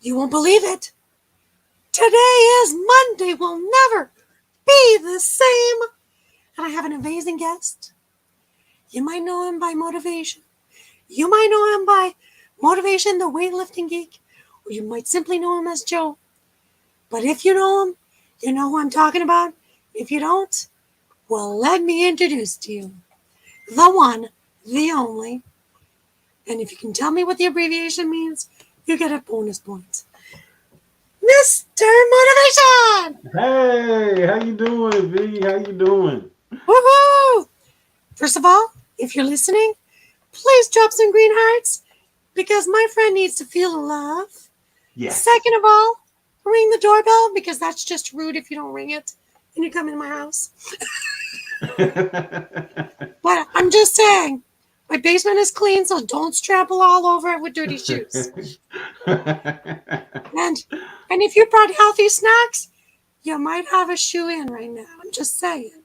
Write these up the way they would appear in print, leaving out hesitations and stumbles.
You won't believe it. Today is Monday. Will never be the same. And I have an amazing guest. You might know him by motivation. You might know him by motivation, the weightlifting geek. Or you might simply know him as Joe. But if you know him, you know who I'm talking about. If you don't, well, let me introduce to you the one, the only. And if you can tell me what the abbreviation means, you get a bonus point. Mr. Motivation! Hey, how you doing, V? How you doing? Woohoo! First of all, if you're listening, please drop some green hearts because my friend needs to feel love. Yes. Second of all, ring the doorbell because that's just rude if you don't ring it and you come in my house. But I'm just saying, my basement is clean, so don't trample all over it with dirty shoes. And if you brought healthy snacks, you might have a shoe in right now. I'm just saying.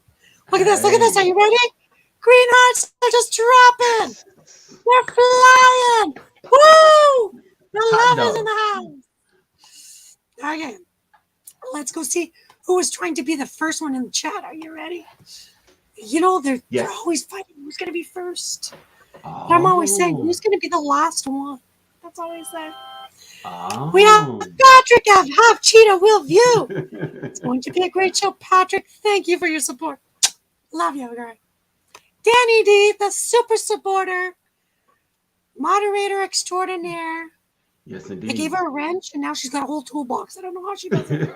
Look at this. Look at this. Are you ready? Green hearts are just dropping. They're flying. Woo! The love is in the house. Okay. Let's go see who was trying to be the first one in the chat. Are you ready? You know, they're always fighting who's going to be first. Oh. But I'm always saying, who's going to be the last one? That's all I say. Oh. We have Patrick of Half Cheetah Will View. It's going to be a great show, Patrick. Thank you for your support. Love you, guy. Danny D, the super supporter, moderator extraordinaire. Yes, indeed. I gave her a wrench, and now she's got a whole toolbox. I don't know how she does it.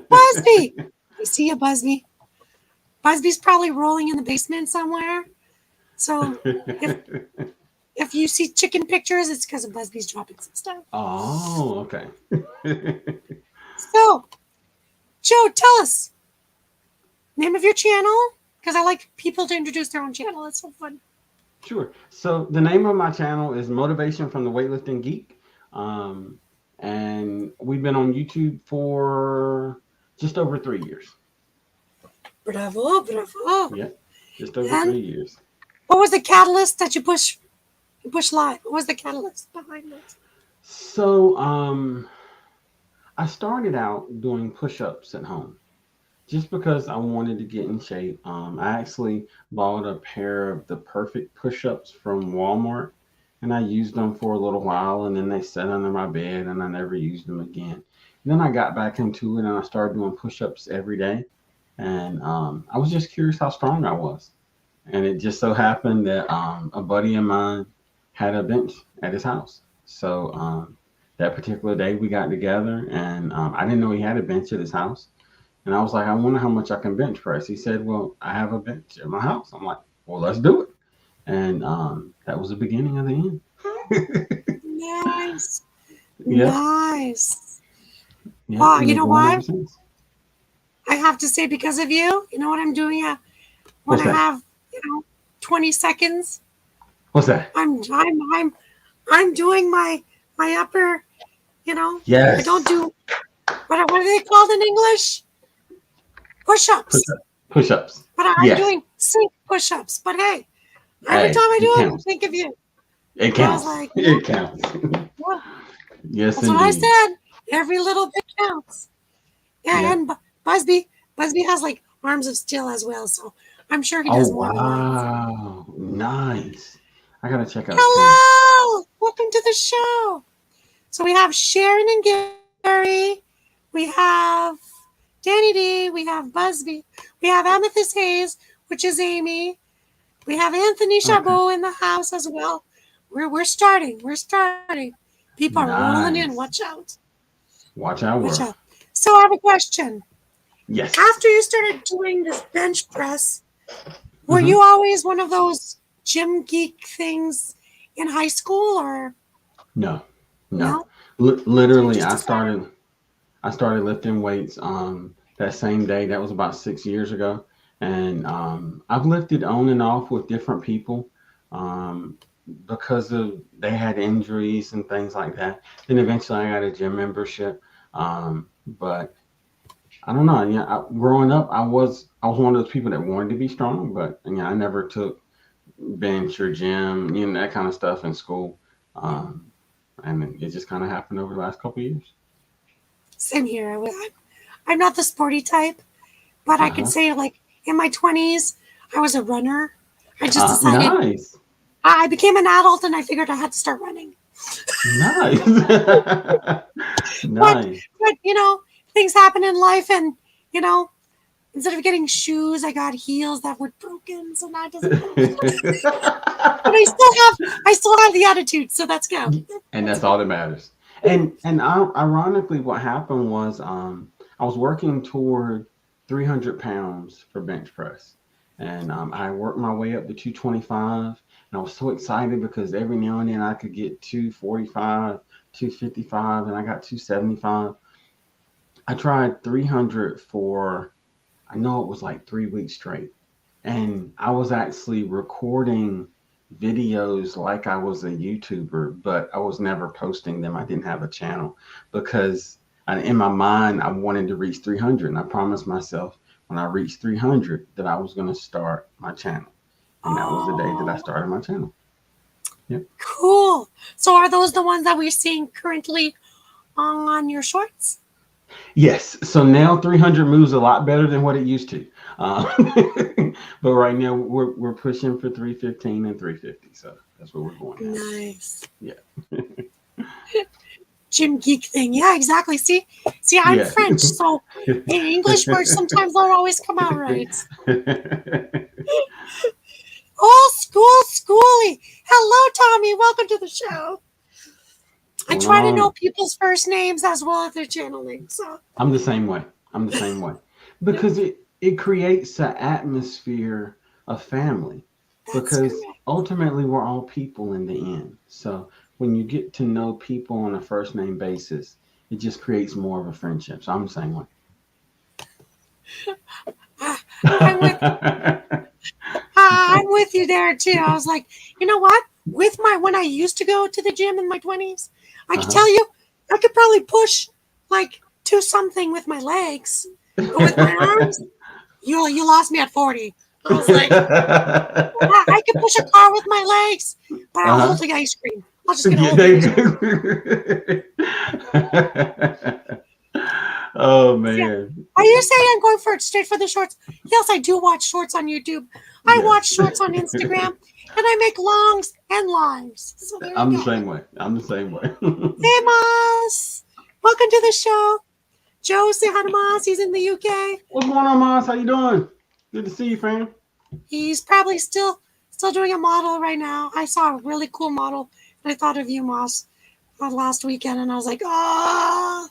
Busby! I see you, Busby. Busby's probably rolling in the basement somewhere. So if you see chicken pictures, it's because of Busby's dropping some stuff. Oh, okay. So, Joe, tell us name of your channel, because I like people to introduce their own channel. It's so fun. Sure. So the name of my channel is Motivation from the WeightLifting Geek. And we've been on YouTube for just over 3 years. Bravo, bravo. Yeah, just over 3 years. What was the catalyst that you push live? What was the catalyst behind it? So I started out doing push-ups at home just because I wanted to get in shape. I actually bought a pair of the perfect push-ups from Walmart, and I used them for a little while, and then they sat under my bed, and I never used them again. And then I got back into it, and I started doing push-ups every day. And I was just curious how strong I was. And it just so happened that a buddy of mine had a bench at his house. So that particular day we got together, and I didn't know he had a bench at his house. And I was like, I wonder how much I can bench press. He said, well, I have a bench at my house. I'm like, well, let's do it. And that was the beginning of the end. Nice. Yeah. Nice. Yeah, wow, you know what? I have to say, because of you, you know what I'm doing? When I have, 20 seconds. What's that? I'm doing my upper, Yes. I don't do, what are they called in English? Push-ups. Push-ups. But I'm doing sink push-ups. But hey, every time I do it, I think of you. It counts. Like, it counts. Yeah. Yes, that's indeed. what I said. Every little bit counts. Yeah. And Busby has like arms of steel as well, so I'm sure he does more than that. Wow. Nice. I gotta check out. Hello! Welcome to the show. So we have Sharon and Gary. We have Danny D. We have Busby. We have Amethyst Hayes, which is Amy. We have Anthony Chabot in the house as well. We're starting. People are rolling in. Watch out. Watch out. So I have a question. Yes. After you started doing this bench press, were you always one of those gym geek things in high school, or? No. Literally, I started lifting weights that same day. That was about 6 years ago. And I've lifted on and off with different people because they had injuries and things like that. Then eventually I got a gym membership. But I don't know. Yeah, growing up, I was one of those people that wanted to be strong, but I never took bench or gym, that kind of stuff in school. and it just kind of happened over the last couple of years. Same here. I'm not the sporty type, but I could Uh-huh. say like in my 20s, I was a runner. I just decided Nice. I became an adult and I figured I had to start running. Nice. But Nice. but things happen in life, and you know, instead of getting shoes, I got heels that were broken, so now it doesn't matter. But I still have the attitude, so that's go. And That's that's good. all that matters. And ironically, what happened was I was working toward 300 pounds for bench press, and I worked my way up to 225, and I was so excited because every now and then I could get 245, 255, and I got 275. I tried 300 for, I know it was like 3 weeks straight. And I was actually recording videos like I was a YouTuber, but I was never posting them. I didn't have a channel because in my mind, I wanted to reach 300. And I promised myself when I reached 300 that I was going to start my channel. And that was the day that I Oh, started my channel. Yep. cool. So are those the ones that we're seeing currently on your shorts? Yes. So now 300 moves a lot better than what it used to. Uh, but right now we're pushing for 315 and 350. So that's what we're going at. Nice. Yeah. Gym geek thing. Yeah, exactly. See, I'm Yeah. French, so English words sometimes don't always come out right. Oh, schooly. Hello, Tommy. Welcome to the show. I Going try to know on. people's first names as well as their channel names. So I'm the same way. I'm the same way yeah, because it creates an atmosphere of family that's because correct. ultimately we're all people in the end. So when you get to know people on a first name basis, it just creates more of a friendship. So I'm the same way. Ah, I'm with I'm with you there too. I was like, you know what? With my when I used to go to the gym in my 20s, I could Uh-huh. tell you I could probably push like to something with my legs, but with my arms, you lost me at 40. I was like, I could push a car with my legs, but I'll Uh-huh. hold the ice cream. I'll just get to Yeah, hold the there ice cream. you Oh Yeah. man. Are you saying I'm going for it straight for the shorts? Yes, I do watch shorts on YouTube. I watch Yes. shorts on Instagram, and I make longs and lives. So there you I'm the go. same way. I'm the same way. Hey, Moss. Welcome to the show. Joe, say hi to Moss. He's in the UK. What's going on, Miles? How you doing? Good to see you, fam. He's probably still doing a model right now. I saw a really cool model, and I thought of you, Moss, last weekend, and I was like, ah.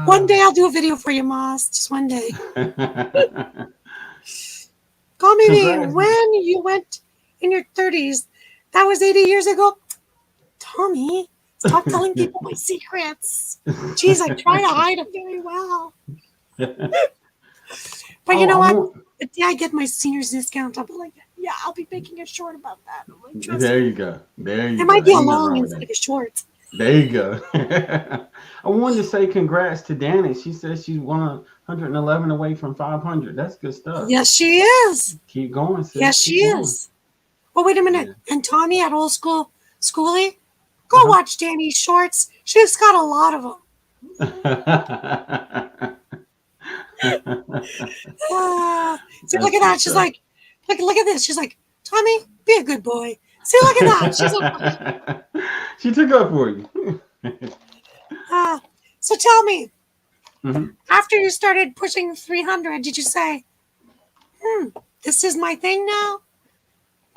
One day Wow. I'll do a video for you, Moss. Just one day. Call me Congrats. when you went in your 30s. That was 80 years ago. Tommy, stop telling people my secrets. Jeez, I try to hide them very well. But you Oh, know I what? want. The day I get my senior's discount, I'll be like, yeah, I'll be making a short about that. I'm like, trust There me. you go. There you It go. might be a Ain't nothing long wrong with instead that. of a short. There you go. I wanted to say congrats to Danny. She says she's 111 away from 500. That's good stuff. Yes, she is. Keep going, sis. Yes, she Keep going. is. Oh, wait a minute. Yeah. And Tommy at old school, Schoolie, go Uh watch Danny's shorts. She's got a lot of them. huh. Ah, see, look That's at good that. She's stuff. like, look at this. She's like, Tommy, be a good boy. See, look at that. She's like, She took up for you. ah. So tell me, Hmm. after you started pushing 300, did you say, hmm, this is my thing now?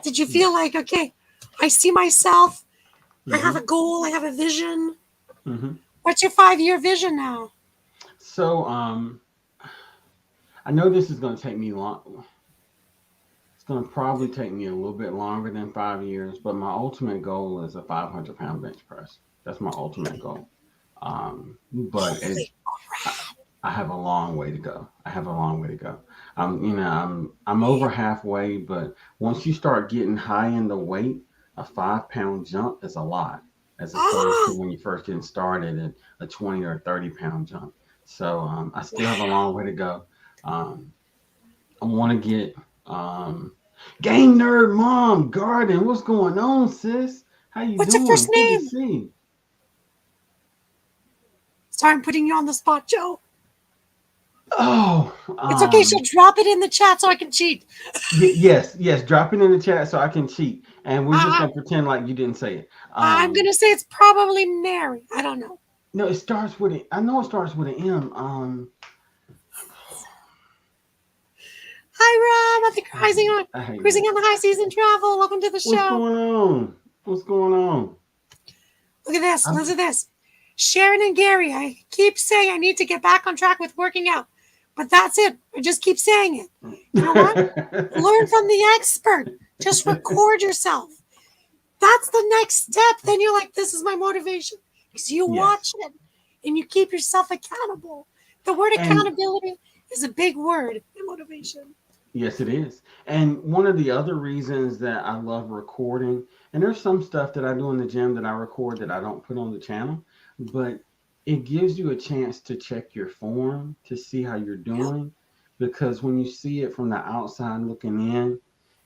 Did you feel like, okay, I see myself, I have Hmm. a goal, I have a vision? Hmm. What's your 5 year vision now? So, I know this is going to take me long. It's going to probably take me a little bit longer than 5 years, but my ultimate goal is a 500-pound bench press. That's my ultimate goal. But Holy I, crap. I have a long way to go. I have a long way to go. I'm over halfway, but once you start getting high in the weight, a 5 pound jump is a lot, as opposed to Ah, when you first getting started at a 20 or 30 pound jump. So I still have a wow. long way to go. Um, I want to get um, Game Nerd Mom Garden. What's going on, sis? How you What's your first doing? Good to name? see. Sorry, I'm putting you on the spot, Joe. Oh, It's okay. She'll drop it in the chat so I can cheat. yes. Drop it in the chat so I can cheat, and we're just Uh, gonna pretend like you didn't say it. I'm going to say it's probably Mary. I don't know. No, it starts with it. I know it starts with an M. Hi, Rob. I think I cruising hate, on, I hate cruising it. on the high season travel. Welcome to the What's show. going on? What's going on? Look at this. I'm, Listen to this. Sharon and Gary, I keep saying I need to get back on track with working out. But that's it. I just keep saying it. You know what? Learn from the expert. Just record yourself. That's the next step. Then you're like, this is my motivation. Because you yes, watch it and you keep yourself accountable. The word and accountability is a big word in motivation. yes, it is. And one of the other reasons that I love recording, and there's some stuff that I do in the gym that I record that I don't put on the channel, but it gives you a chance to check your form to see how you're Yep. doing. Because when you see it from the outside looking in,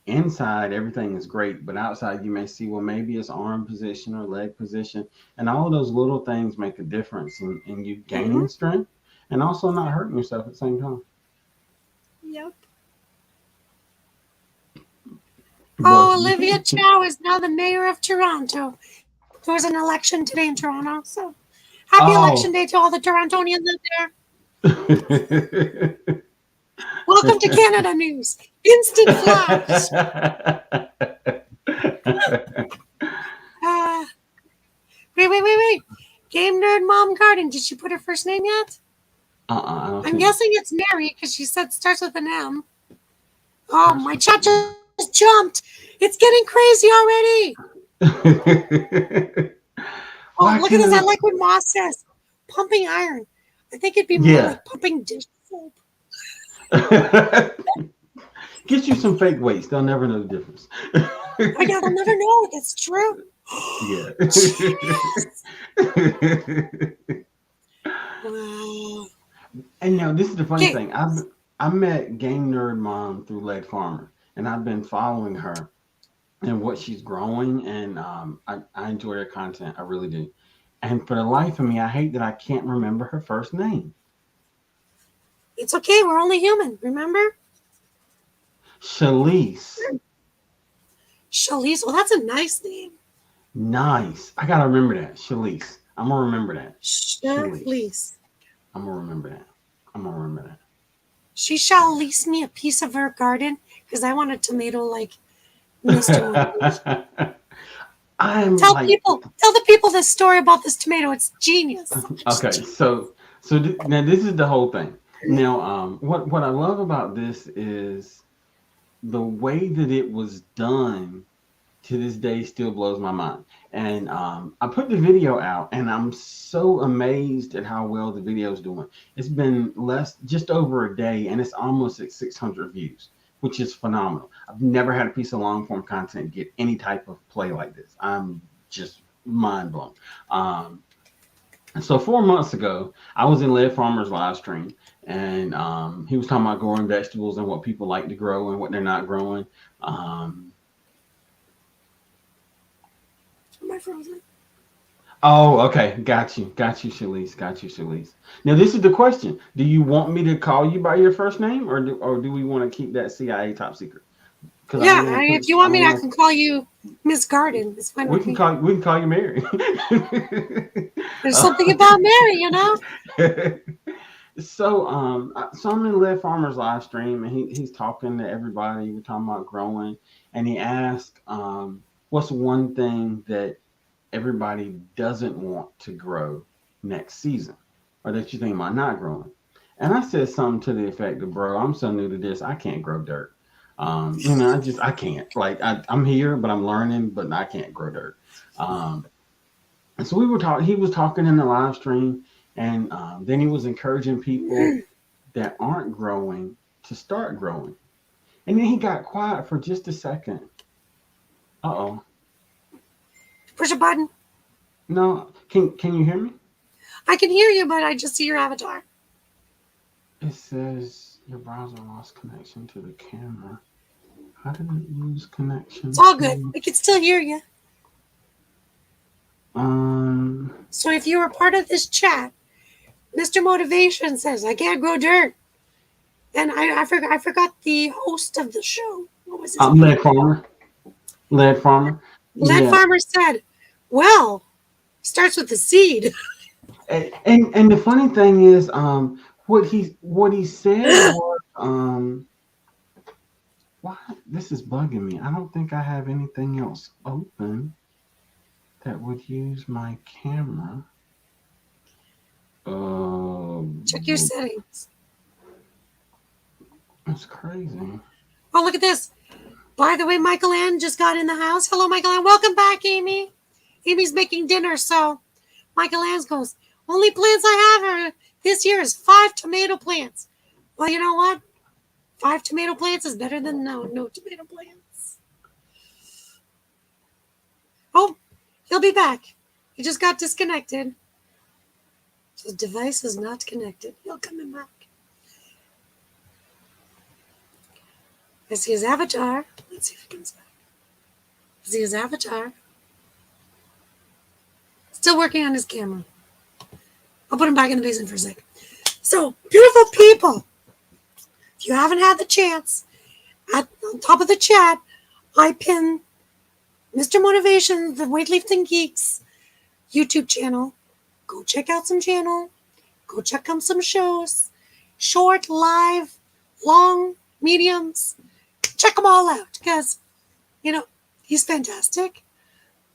inside everything is great, but outside you may see, well, maybe it's arm position or leg position. And all of those little things make a difference in you Mm-hmm. gaining strength and also not hurting yourself at the same time. Yep. But Oh, Olivia Chow is now the mayor of Toronto. There was an election today in Toronto, so happy election oh, day to all the Torontonians out there. Welcome to Canada News. Instant flash. Uh, wait. Game Nerd Mom Garden. Did she put her first name yet? I don't I'm see it. guessing it's Mary because she said starts with an M. Oh, Starts my with chat an just jumped. It's getting crazy already. M. Oh, Why look at this. I can't like what Moss says. Pumping iron. I think it'd be more yeah. like pumping dish soap. Get you some fake weights. They'll never know the difference. Oh my God, I'll never know. That's true. Yeah. Genius. Wow. And now this is the funny Okay. thing. I met Game Nerd Mom through Lead Farmer, and I've been following her and what she's growing, and I enjoy her content. I really do. And for the life of me, I hate that I can't remember her first name. It's okay. We're only human. Remember? Shalise. Shalise. Well, that's a nice name. Nice. I gotta remember that. Shalise. I'm gonna remember that. Shalise. Shalise. I'm gonna remember that. I'm gonna remember She shall that. lease me a piece of her garden because I want a tomato like Mr. Motivation. Yeah. I'm like Tell the people this story about this tomato. It's genius. It's okay, genius. so now this is the whole thing. Now, what I love about this is the way that it was done. To this day, still blows my mind. And I put the video out, and I'm so amazed at how well the video's doing. It's been just over a day, and it's almost at 600 views, which is phenomenal. I've never had a piece of long form content get any type of play like this. I'm just mind blown. Um, so 4 months ago, I was in Lead Farmer's live stream, and he was talking about growing vegetables and what people like to grow and what they're not growing. Um, Am I frozen? oh, okay. Got you, Shalise. Got you, Shalise. Now, this is the question. Do you want me to call you by your first name, or do we want to keep that CIA top secret? Because I Yeah, don't want to if put you I want me, don't I want can call you Miss Garden. It's fine we with can me. call you Mary. There's something about Mary, you know? So I'm in Lead Farmer's live stream, and he's talking to everybody. We're talking about growing, and he asked, what's one thing that everybody doesn't want to grow next season, or that you think might not growing. And I said something to the effect of, "Bro, I'm so new to this, I can't grow dirt. I can't. Like I'm here, but I'm learning, but I can't grow dirt." Um, and so we were talking. He was talking in the live stream, and then he was encouraging people that aren't growing to start growing. And then he got quiet for just a second. Uh oh. Push a button. No, can you hear me? I can hear you, but I just see your avatar. It says your browser lost connection to the camera. How did it lose connection It's all good. to? I can still hear you. Um, So if you were part of this chat, Mr. Motivation says, I can't grow dirt. And I forgot the host of the show. What was his name? lead farmer. Lead farmer. Lead Yeah. Farmer said, well, starts with the seed. And the funny thing is, what he said was, why this is bugging me. I don't think I have anything else open that would use my camera. Uh, Check your settings. that's crazy. Oh, look at this. By the way, Michael Ann just got in the house. Hello, Michael Ann. Welcome back, Amy. Amy's making dinner, so Michael Ann goes, only plants I have are this year is 5 tomato plants. Well, you know what? 5 tomato plants is better than no tomato plants. Oh, he'll be back. He just got disconnected. The device is not connected. He'll come back. I see his avatar. Let's see if he comes back. I see his avatar. Still working on his camera. I'll put him back in the basement for a sec. So, beautiful people, if you haven't had the chance, on top of the chat, I pin Mr. Motivation, the Weightlifting Geeks YouTube channel. Go check out some channel. Go check out some shows. Short, live, long, mediums. Check them all out because, he's fantastic.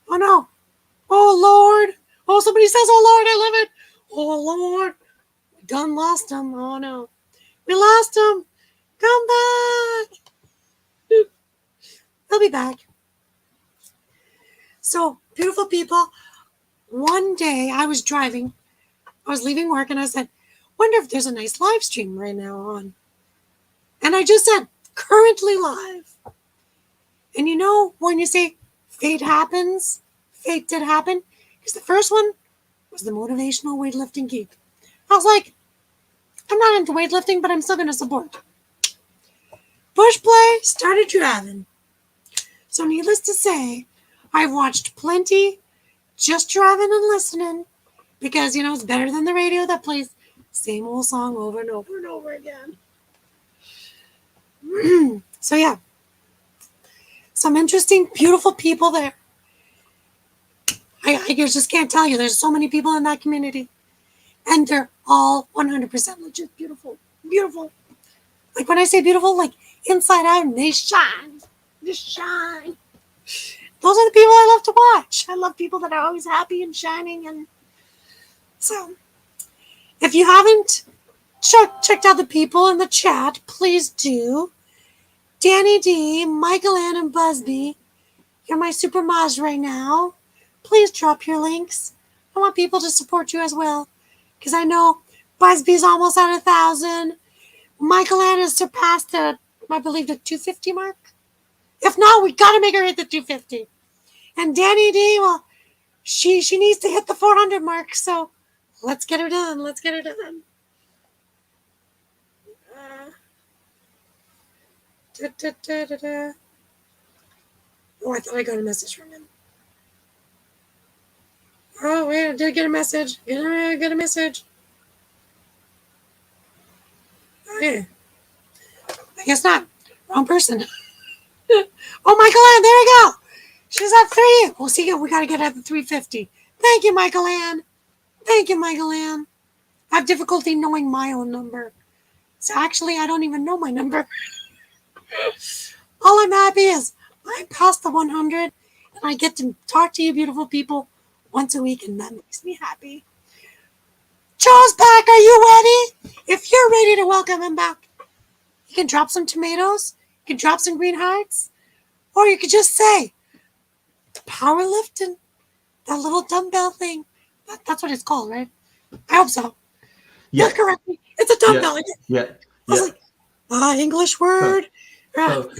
Oh no. Oh Lord. Oh, somebody says, oh Lord, I love it. Oh Lord. We done lost him. Oh no. We lost him. Come back. He'll be back. So, beautiful people, one day I was driving. I was leaving work and I said, wonder if there's a nice live stream right now on. And I just said, currently live. And when you say fate happens, fate did happen. Because the first one was the Motivational Weightlifting Geek. I was like, I'm not into weightlifting, but I'm still going to support. Push play, started driving. So needless to say, I've watched plenty just driving and listening because, it's better than the radio that plays the same old song over and over and over again. So yeah, some interesting, beautiful people there. I just can't tell you. There's so many people in that community. And they're all 100% legit beautiful. Beautiful. Like when I say beautiful, like inside out, and they shine. They shine. Those are the people I love to watch. I love people that are always happy and shining. And so, if you haven't checked out the people in the chat, please do. Danny D, Michael Ann, and Busby, you're my super mods right now. Please drop your links. I want people to support you as well. Because I know Busby's almost at 1,000. Michael Ann has surpassed I believe, the 250 mark. If not, we got to make her hit the 250. And Danny D, well, she needs to hit the 400 mark. So let's get her done. Let's get her done. Oh, I thought I got a message from him. Oh, wait, I did get a message. Get a message. Oh, yeah. I guess not. Wrong person. Oh, Michael Ann, there we go. She's at 3. We'll see. We got to get at the 350. Thank you, Michael Ann. Thank you, Michael Ann. I have difficulty knowing my own number. So actually, I don't even know my number. All I'm happy is I'm past the 100 and I get to talk to you beautiful people once a week, and that makes me happy. Joe's back. Are you ready? If you're ready to welcome him back, you can drop some tomatoes, you can drop some green hearts, or you could just say, powerlifting, that little dumbbell thing. That's what it's called, right? I hope so. Yeah. Correct me. It's a dumbbell. Yeah. I was like, English word. So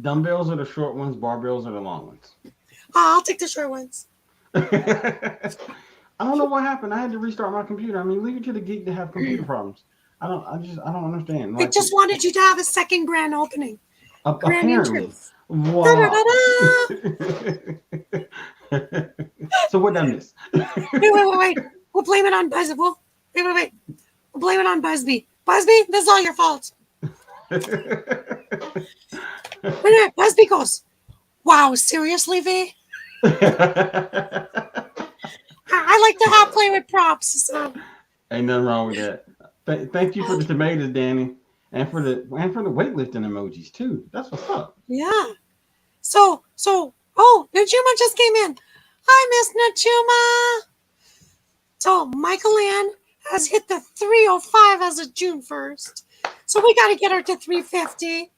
dumbbells are the short ones, barbells are the long ones. I'll take the short ones. I don't know what happened. I had to restart my computer. I mean, leave it to the geek to have computer problems. I don't understand. I just wanted you to have a second grand opening. Apparently. Wow. So what I miss? Wait. We'll blame it on Buzz. Wait. We'll blame it on Busby. Busby, this is all your fault. Busby goes, wow, seriously, V? I like to have play with props. So Ain't nothing wrong with that. Thank you for the tomatoes, Danny, and for the weightlifting emojis too. That's what's up. yeah. Oh, Najuma just came in. Hi, Miss Najuma. So Michael Ann has hit the 305 as of June 1st. So we got to get her to 350.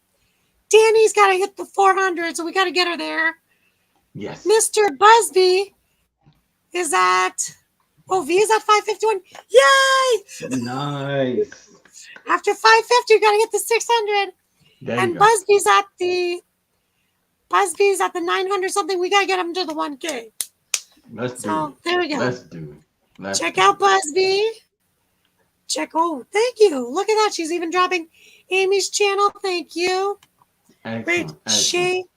Danny's got to hit the 400, so we got to get her there. Yes. Mr. Busby is at, V is at 551. Yay! Nice. After 550, we got to hit the 600. There And you go. Busby's at the 900 something. We got to get him to the 1K. Let's do So it. there we go. Let's do it. Check out Busby. Thank you. Look at that. She's even dropping Amy's channel. Thank you. Great. Excellent.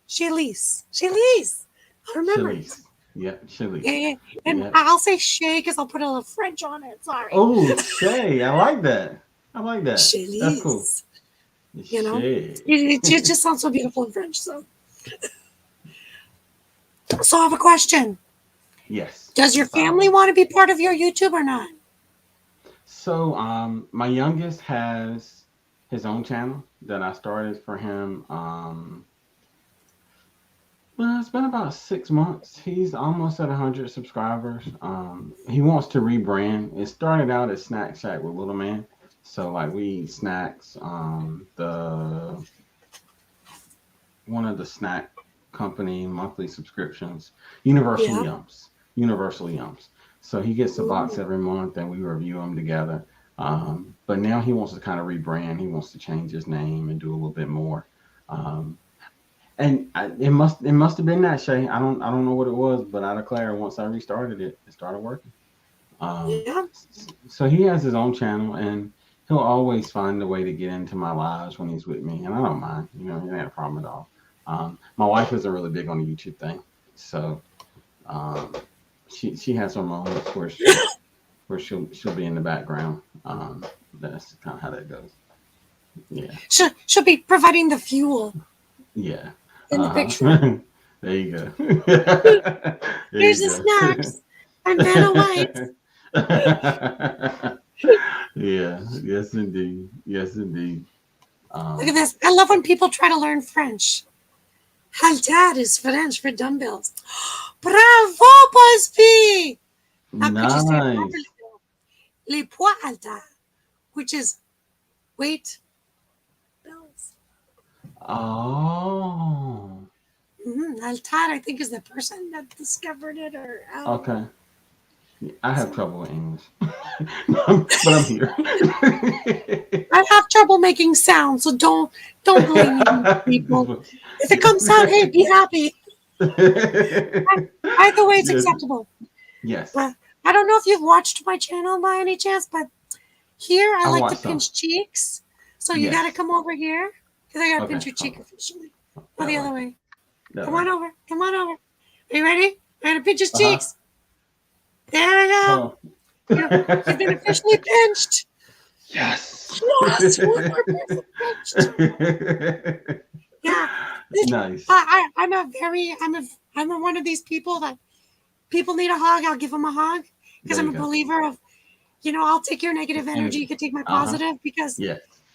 Shaylease. I remember it. Shalice. Yeah, Shalice. Yeah. And Yeah. I'll say Shay because I'll put a little French on it. Sorry. Oh, Shay. I like that. That's cool. Shaylease. You know, Shay. it just sounds so beautiful in French. So I have a question. Yes. Does your family want to be part of your YouTube or not? So, my youngest has his own channel that I started for him. Well, it's been about 6 months. He's almost at 100 subscribers. He wants to rebrand. It started out as Snack Shack with Little Man. So, like, we eat snacks. One of the snack company monthly subscriptions, Universal Yums. So he gets a box every month, and we review them together. But now he wants to kind of rebrand. He wants to change his name and do a little bit more. It must have been that, Shay. I don't know what it was, but I declare once I restarted it, it started working. So he has his own channel, and he'll always find a way to get into my lives when he's with me, and I don't mind. You know, it ain't a problem at all. My wife isn't really big on the YouTube thing, so she has her moments where she'll be in the background. That's kind of how that goes. Yeah. She'll be providing the fuel. Yeah. In the picture. There you go. Here's the snacks. And Vanna White. Yeah. Yes, indeed. Look at this. I love when people try to learn French. Halter is French for dumbbells. Bravo, Busby! Nice. Les poids halter, which is weight bells. Oh. Halter, I think, is the person that discovered it. Okay. I have trouble with English, but I'm here. I have trouble making sounds, so don't blame me, people. If it comes out, hey, be happy. Either way, it's acceptable. Yes. But I don't know if you've watched my channel by any chance, but here I like to pinch cheeks. So you got to come over here because I got to pinch your cheek officially. Or the other way. Come on over. Are you ready? I'm going to pinch his cheeks. There we go. You've been officially pinched. Yes. One more person pinched. Yeah. Nice. I'm one of these people that people need a hug. I'll give them a hug because I'm a believer of, I'll take your negative energy. You can take my positive because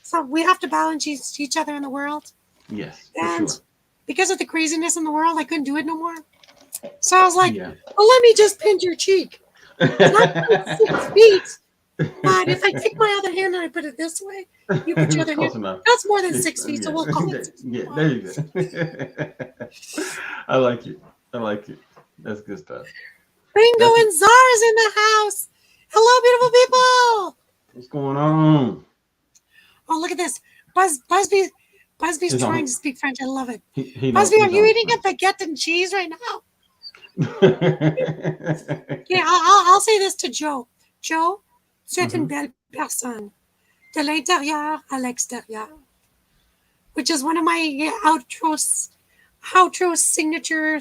so we have to balance each other in the world. Yes. And for sure. Because of the craziness in the world, I couldn't do it no more. So I was like, well, let me just pinch your cheek. It's not 6 feet. But if I take my other hand and I put it this way, you put your other hand. Enough. That's more than 6 feet, so we'll call it 6 feet. Yeah, there you go. I like it. That's good stuff. Ringo and Zara's in the house. Hello, beautiful people. What's going on? Oh, look at this. Busby's trying to speak French. I love it. Busby, are you eating a baguette and cheese right now? Yeah, I'll say this to Joe. Joe, tu es une belle personne. De l'intérieur à l'extérieur. which is one of my outro signature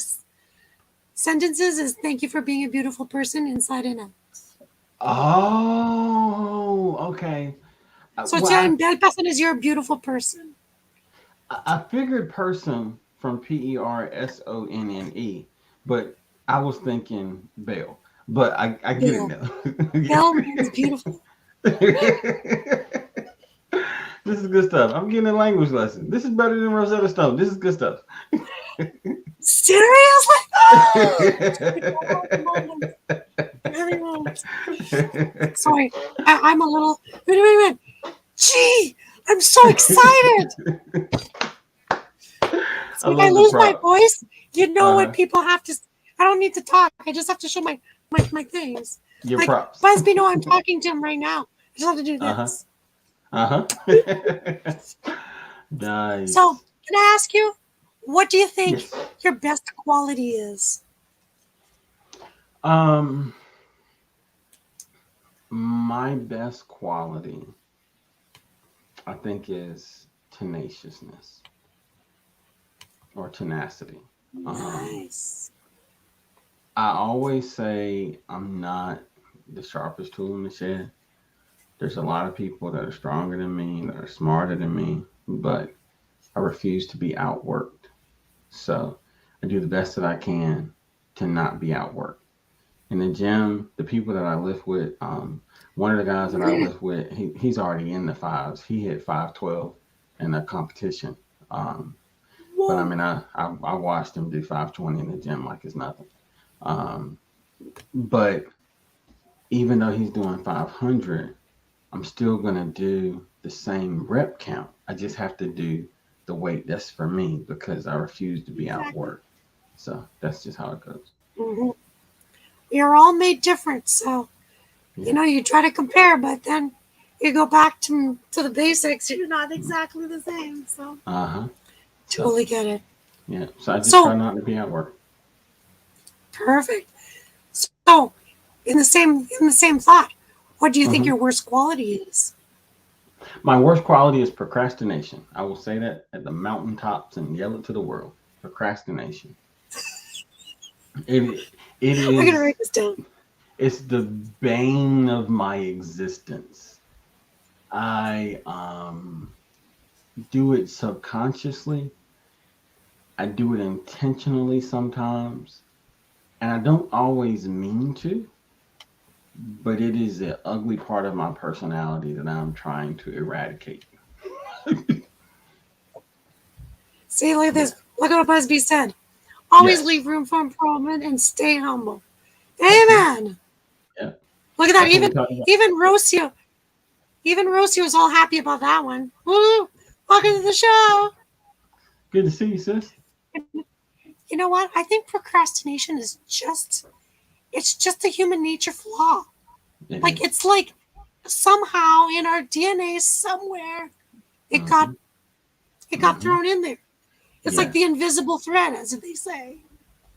sentences is thank you for being a beautiful person inside and out. Oh, okay. So Well, tiens, une belle personne is you're a beautiful person. I figured person from Personnne, but I was thinking Belle. But I get it Belle. now. Belle means beautiful. This is good stuff. I'm getting a language lesson. This is better than Rosetta Stone. This is good stuff. Seriously? Oh! Every moment. Sorry, I'm a little. Wait. Gee, I'm so excited. I So if I love the lose my prop. voice, you know what Uh-huh. people have to. I don't need to talk. I just have to show my things. Your Like props. Busby, know I'm talking to him right now. I just have to do Uh-huh. this. Uh-huh. So Nice. can I ask you, what do you think Yes. your best quality is? Um, my best quality, I think, is tenaciousness or tenacity. Um, Nice. I always say I'm not the sharpest tool in the shed. There's a lot of people that are stronger than me, that are smarter than me, but I refuse to be outworked. So I do the best that I can to not be outworked. In the gym, the people that I lift with, one of the guys that I lift with, he's already in the fives. He hit 512 in a competition. Um, but I Whoa. mean, I watched him do 520 in the gym like it's nothing. Um, but even though he's doing 500, I'm still going to do the same rep count. I just have to do the weight that's for me because I refuse to be Exactly. outworked. So that's just how it goes. hmm We are all made different, so Yeah. you try to compare, but then you go back to the basics. You're not Mm. exactly the same, so Uh-huh. So, totally get it. yeah. So I just try So not to be outworked. perfect. So in the same thought, what do you think Hmm. your worst quality is? My worst quality is procrastination. I will say that at the mountaintops and yell it to the world. Procrastination. It I'm gonna is write this down. it's the bane of my existence. I do it subconsciously. I do it intentionally sometimes, and I don't always mean to, but it is an ugly part of my personality that I'm trying to eradicate. See, look at Yeah. this. Look at what Busby said. Always Yes. leave room for improvement and stay humble. That's it. Amen. Yeah. Look at that. That's what we Even talked about. even Rocio, even Rocio was all happy about that one. Woo! Welcome to the show. Good to see you, sis. You know what? I think procrastination is just a human nature flaw. It Like is. it's like somehow in our DNA somewhere it got Mm-hmm. it got Mm-hmm. thrown in there. It's like the Yes. invisible thread, as they say.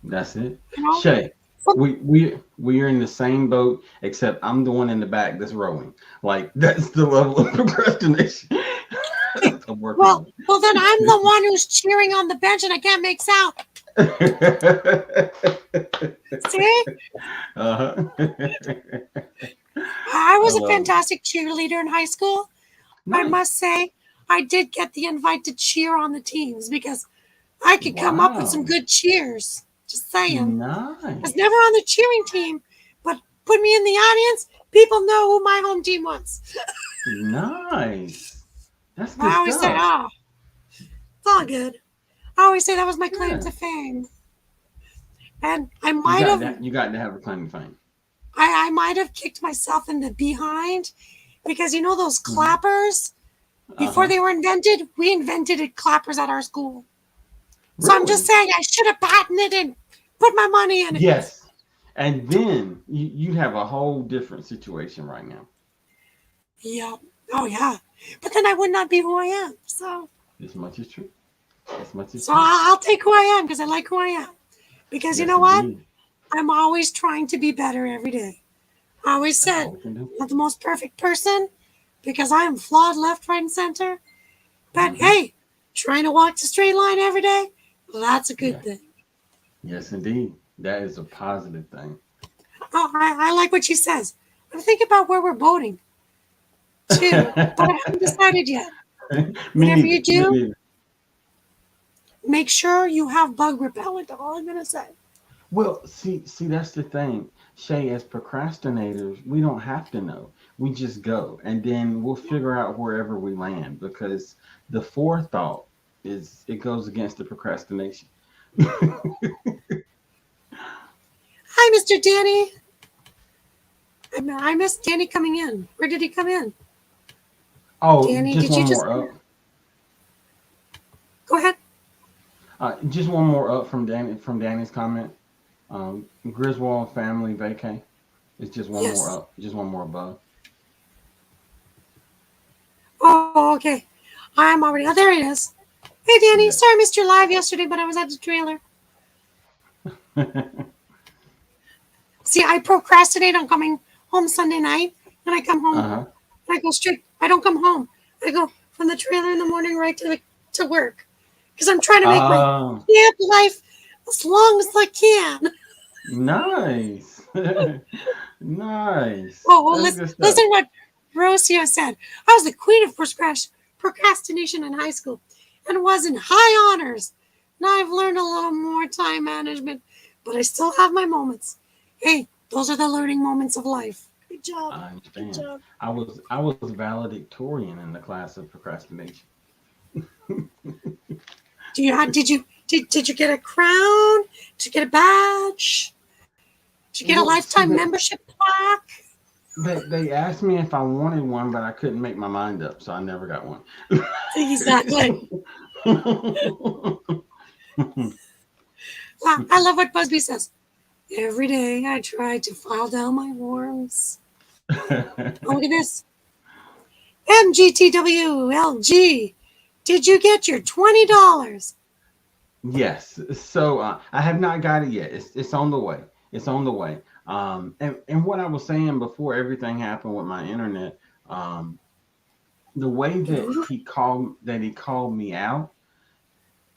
That's it. You know? Shay, So, we are in the same boat, except I'm the one in the back that's rowing. Like that's the level of procrastination. okay. I'm working Well, on well, then I'm the one who's cheering on the bench and I can't make sound. it. See? Uh-huh. I I was a love it. fantastic cheerleader in high school. I must Nice. say, I did get the invite to cheer on the teams because I could come up with some Wow. good cheers. Just saying. I was never Nice. on the cheering team, but put me in the audience. People know who my home team was. Nice. That's good I always said, stuff. it's all good. I always say that was my claim Yeah. to fame. And I You might got have that. You got to have a claim to fame. I might have kicked myself in the behind because those Hmm. clappers, before Uh-huh. they were invented, we invented clappers at our school. So I'm just Really? saying I should have patented it and put my money in it. Yes. And then you have a whole different situation right now. Yeah. Oh yeah. But then I would not be who I am. So This much is true. This much is so true. I'll take who I am because I like who I am. Because you Yes, know what? indeed. I'm always trying to be better every day. I always That's said all we can do. I'm not the most perfect person because I am flawed left, right, and center. But Hmm. hey, trying to walk the straight line every day, that's a good Yeah. thing. Yes, indeed. That is a positive thing. Oh, I like what she says. I'm thinking about where we're boating too, but I haven't decided yet. Me Whatever you neither. Me do, neither. make sure you have bug repellent. All I'm gonna say. Well, see, that's the thing. Shay, as procrastinators, we don't have to know. We just go, and then we'll figure out wherever we land because the forethought it goes against the procrastination. Hi, Mr. Danny. I missed Danny coming in. Where did he come in? Oh, Danny, just did you one just more up. go ahead? Just one more up from Danny's comment. Griswold family vacay. It's just one more Yes. up, just one more above. Oh, okay. I'm already. Oh, there it is. Hey, Danny. Yeah. Sorry I missed your live yesterday, but I was at the trailer. See, I procrastinate on coming home Sunday night, and I come home Uh-huh. and I go straight. I don't come home. I go from the trailer in the morning right to work because I'm trying to make my Oh, camp life as long as I can. nice. Nice. Oh, well, That's good stuff. listen what Rocio said. I was the queen of procrastination in high school and was in high honors. Now I've learned a little more time management, but I still have my moments. Hey, those are the learning moments of life. Good job. I Good understand. job. I was valedictorian in the class of procrastination. Did you get a crown? Did you get a badge? Did you get a Well, see lifetime that membership plaque? they asked me if I wanted one, but I couldn't make my mind up, so I never got one. Exactly. I love what Busby says. Every day I try to file down my horns. Oh, look at this. MGTWLG. Did you get your $20? Yes. So I have not got it yet. It's on the way. It's on the way. And what I was saying before everything happened with my internet, um, the way that he called me out,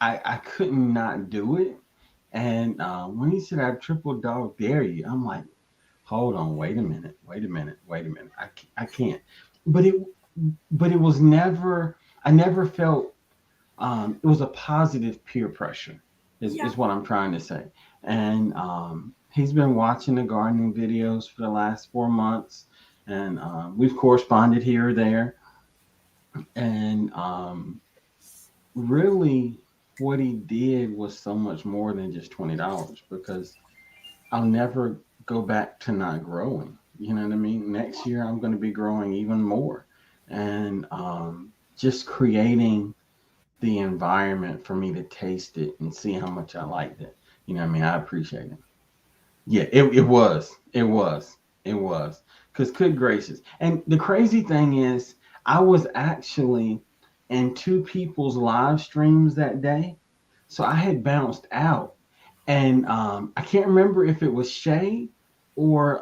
I couldn't not do it. And when he said I triple dog dare you, I'm like, hold on, wait a minute. I can't. But it was never. I never felt it was a positive peer pressure Yeah. is what I'm trying to say. And he's been watching the gardening videos for the last 4 months, and we've corresponded here or there. And really, what he did was so much more than just $20 because I'll never go back to not growing. You know what I mean? Next year, I'm going to be growing even more, and just creating the environment for me to taste it and see how much I liked it. You know what I mean? I appreciate it. Yeah, it was. Because good gracious. And the crazy thing is, I was actually in two people's live streams that day. So I had bounced out. And I can't remember if it was Shay or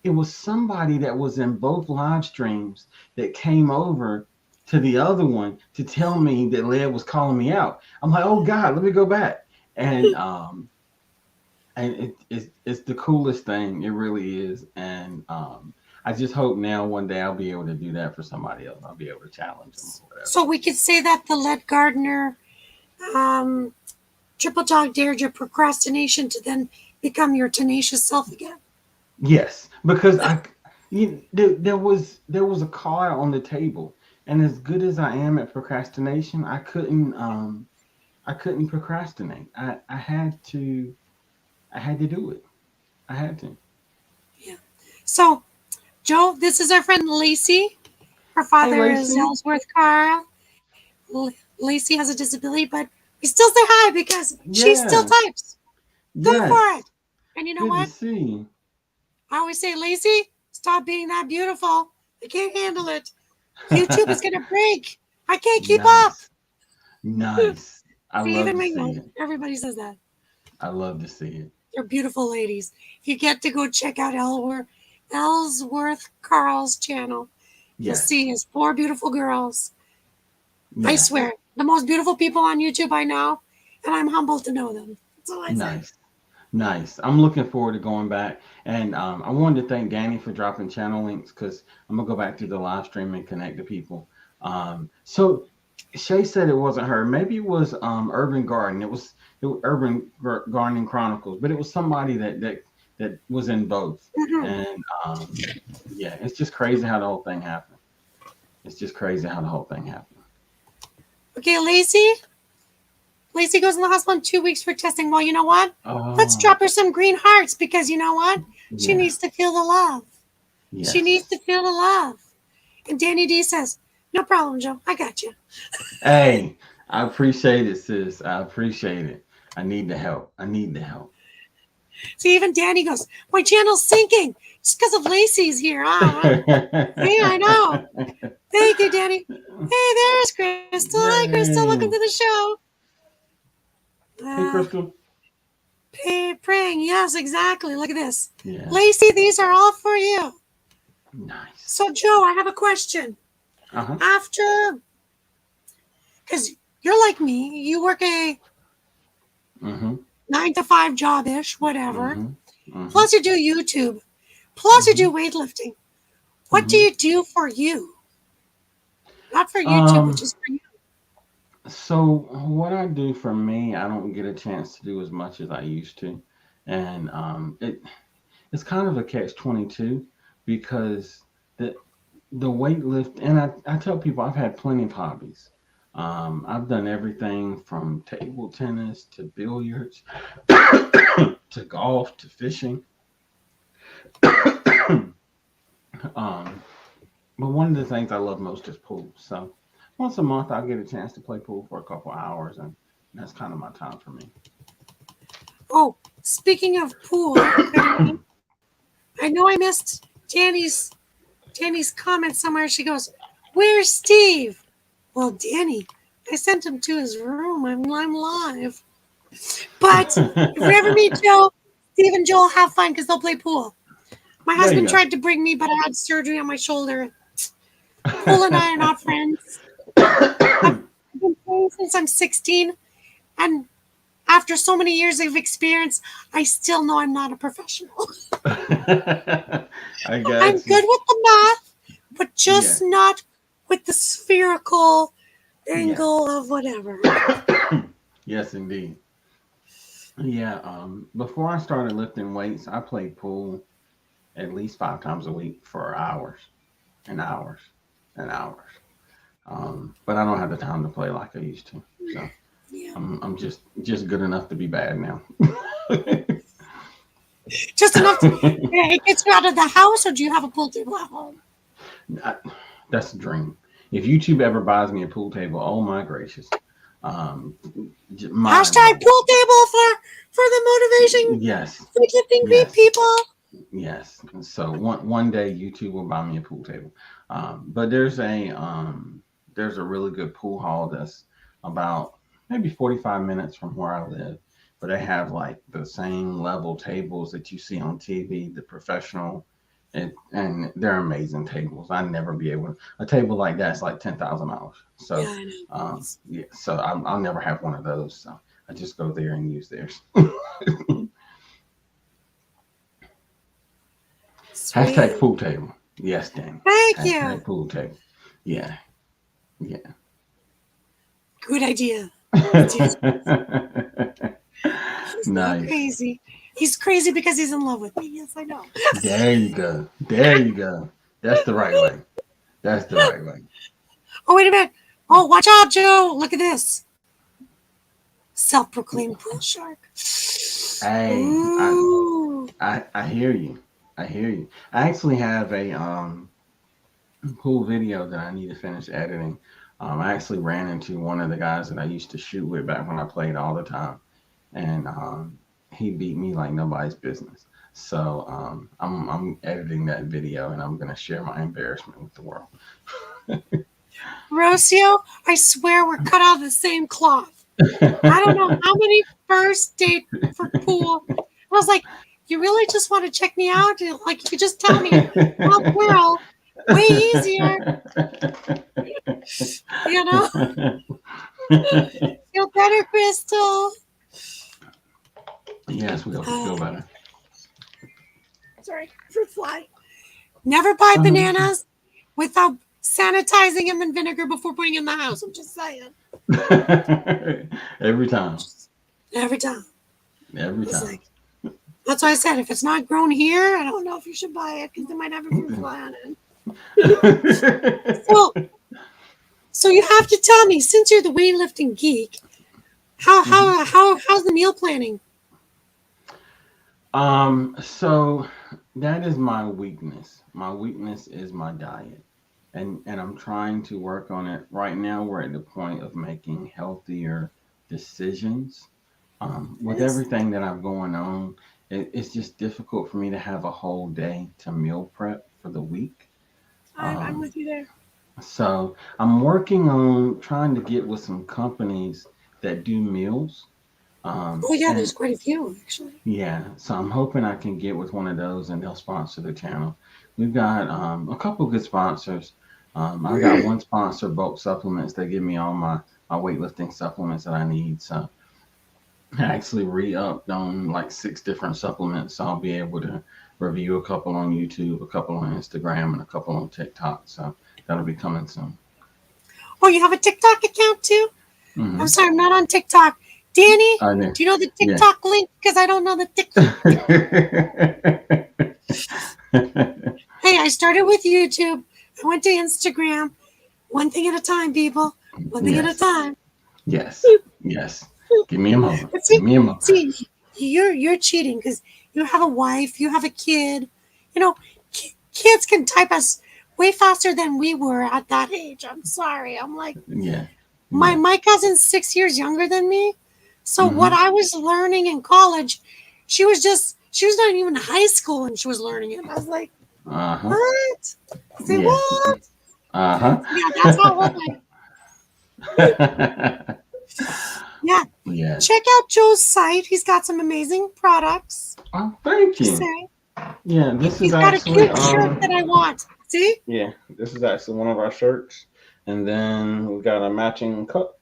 it was somebody that was in both live streams that came over to the other one to tell me that Lev was calling me out. I'm like, oh God, let me go back. And it's the coolest thing. It really is. And I just hope now one day I'll be able to do that for somebody else. I'll be able to challenge them or whatever. So we could say that the Let Gardner um, triple dog dared your procrastination to then become your tenacious self again. Yes, because there was a car on the table, and as good as I am at procrastination, I couldn't procrastinate. I had to do it. I had to. Yeah. So, Joe, this is our friend Lacey. Her Hey, father is Lacey. Ellsworth Carl. Lacey has a disability, but we still say hi because she still Yeah. types. Go for it. Yes. And you know Good to what? see you. I always say, Lacey, stop being that beautiful. I can't handle it. YouTube is going to break. I can't keep up. Nice. Nice. I See, love even to my see it. everybody says that. I love to see it. They're beautiful ladies. If you get to go check out Ellsworth Carl's channel, you'll see Yes. his four beautiful girls. I Yes. swear, the most beautiful people on YouTube I know, and I'm humbled to know them. That's all I say. Nice. Nice. I'm looking forward to going back. And I wanted to thank Danny for dropping channel links because I'm going to go back to the live stream and connect to people. So Shay said it wasn't her. Maybe it was Urban Garden. It was Gardening Chronicles, but it was somebody that was in both. Mm-hmm. And yeah, it's just crazy how the whole thing happened. It's just crazy how the whole thing happened. Okay, Lacey. Lacey goes in the hospital in 2 weeks for testing. Well, you know what? Let's Oh, drop her some green hearts because you know what? She yeah. needs to feel the love. She needs Yes. to feel the love. And Danny D says, no problem, Joe. I got you. Hey, I appreciate it, sis. I appreciate it. I need the help. I need the help. See, even Danny goes, my channel's sinking just because of Lacey's here. Hey, I know. Thank you, Danny. Hey, there's Crystal. Hi, Crystal. Welcome to Yay. the show. Hey, Crystal. Praying. Yes, exactly. Look at this. Yeah. Lacey, these are all for you. Nice. So, Joe, I have a question. Uh-huh. After, because you're like me, you work a Mm-hmm. 9 to 5 job-ish, whatever. Mm-hmm. Plus you do YouTube. Plus you Mm-hmm. do weightlifting. What do Mm-hmm. you do for you? Not for YouTube, but Um, just for you. so what I do for me, I don't get a chance to do as much as I used to. And it's kind of a catch-22 because the weight lift, and I tell people I've had plenty of hobbies. I've done everything from table tennis to billiards to golf to fishing. um, but one of the things I love most is pool. So once a month, I'll get a chance to play pool for a couple hours, and that's kind of my time for me. Oh, speaking of pool, I know I missed Danny's comment somewhere. She goes, "Where's Steve?" Well, Danny, I sent him to his room. I'm live. But if we ever meet Joe, Steve and Joel have fun because they'll play pool. My There you husband go. tried to bring me, but I had surgery on my shoulder. Pool and I are not friends. I've been playing since I'm 16, and after so many years of experience, I still know I'm not a professional. I I'm got you. good with the math, but Yeah. just not with the spherical Yes. angle of whatever. Yes, indeed. Yeah. Before I started lifting weights, I played pool at least 5 times a week for hours and hours and hours. But I don't have the time to play like I used to. So Yeah. I'm just good enough to be bad now. Just enough to, it gets you out of the house, or do you have a pool table at home? I- that's a dream. If YouTube ever buys me a pool table, oh my gracious, um, mind Hashtag blowing. pool table for the motivation Yes, weightlifting yes, people. yes. So one day YouTube will buy me a pool table. But there's a really good pool hall that's about maybe 45 minutes from where I live. But they have like the same level tables that you see on TV, the professional, and they're amazing tables. I'd never be able to, a table like that's like $10,000. Yeah, So I know. yeah, so I'll never have one of those. So I just go there and use theirs. Hashtag Sweet. pool table. Yes, Danny. Thank you. Hashtag pool table. Yeah, yeah. Good idea. Steve's he's not Nice. crazy. He's crazy because he's in love with me. Yes, I know. There you go. There you go. That's the right way. That's the right way. Oh, wait a minute. Oh, watch out, Joe. Look at this. Self-proclaimed pool shark. Hey, Ooh. I hear you. I hear you. I actually have a cool video that I need to finish editing. I actually ran into one of the guys that I used to shoot with back when I played all the time, and he beat me like nobody's business. So I'm editing that video, and I'm gonna share my embarrassment with the world. Rocio, I swear we're cut out of the same cloth. I don't know how many first date for pool. I was like, you really just want to check me out? Like, you could just tell me, well, girl, way easier, you know? Feel better, Crystal. Yes, we hope you Uh, feel better. sorry, fruit fly. Never buy Um, bananas without sanitizing them in vinegar before putting in the house. I'm just saying. every time, Just every time. every It's time. like that's why I said if it's not grown here, I don't know if you should buy it because they might have a fruit fly on it. So, so you have to tell me since you're the weightlifting geek, Mhm. how's the meal planning? So that is my weakness. My weakness is my diet. And I'm trying to work on it. Right now we're at the point of making healthier decisions. With Yes, everything that I've going on, it's just difficult for me to have a whole day to meal prep for the week. I'm Um, with you there. so I'm working on trying to get with some companies that do meals. Oh yeah, there's And quite a few actually. yeah, so I'm hoping I can get with one of those and they'll sponsor the channel. We've got a couple good sponsors. I got one sponsor, bulk supplements. They give me all my weightlifting supplements that I need. So I actually re-upped on like 6 different supplements. So I'll be able to review a couple on YouTube, a couple on Instagram, and a couple on TikTok. So that'll be coming soon. Oh, you have a TikTok account too? I'm Hmm. sorry, I'm not on TikTok. Danny, I know. do you know the Yeah. TikTok link? Because I don't know the TikTok. Hey, I started with YouTube. I went to Instagram. One thing at a time, people. One thing at a Yes. time. Yes. Yes. Give me a moment. But Give me a moment. see, you're cheating because you have a wife, you have a kid. You know, kids can type us way faster than we were at that age. I'm sorry. I'm like Yeah. my Yeah. my cousin's 6 years younger than me. So what Hmm. I was learning in college, she was not even in high school and she was learning it. I was like, Uh-huh. what? Say Yeah. what? Uh-huh. Yeah, that's how old I am. Yeah. Yes. Check out Joe's site. He's got some amazing products. Oh, thank Just you. saying. Yeah, this is He's got a actually cute shirt that I want. See? yeah, this is actually one of our shirts. And then we got a matching cup.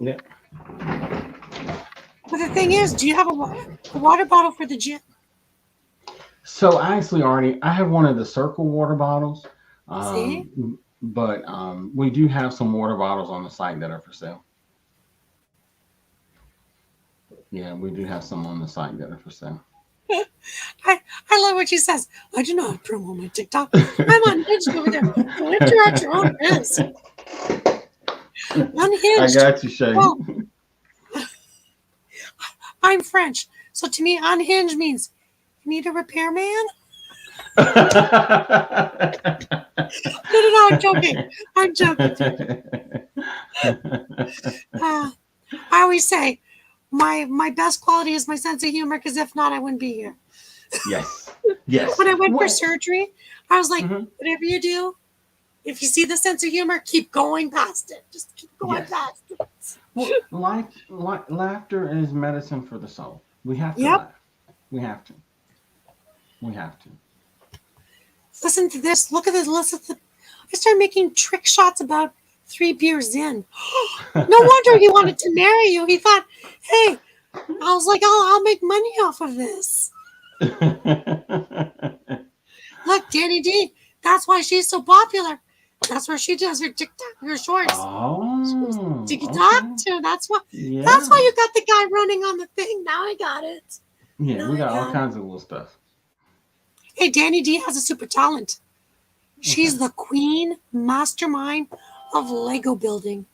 Yeah. But the thing is, do you have a water bottle for the gym? So I actually already I have one of the circle water bottles. See? But we do have some water bottles on the site that are for sale. Yeah, we do have some on the site that are for sale. I love what she says. I do not promote my TikTok. I'm unhinged over there. Go enter at your own risk. I Unhinged. got you, Shay. Well, I'm French. So to me, unhinged means you need a repairman. No, no, no, I'm joking. I'm joking, people. Uh, I always say my best quality is my sense of humor because if not, I wouldn't be here. Yes. Yes. When I went for What? surgery, I was like, Hmm. whatever you do, if you see the sense of humor, keep going past it. Just keep going Yes. past it. Well, laughter is medicine for the soul. We have to Yep. laugh. We have to. We have to. Listen to this. Look at this. Listen to. I started making trick shots about 3 beers in. No wonder he wanted to marry you. He thought, hey, I was like, I'll make money off of this. Look, Danny D, that's why she's so popular. That's where she does her TikTok, her shorts. Oh, TikTok okay. too. That's why Yeah. you got the guy running on the thing. Now I got it. Yeah, Now we I got all got it. kinds of little stuff. Hey, Danny D has a super talent. Okay. She's the queen mastermind of Lego building.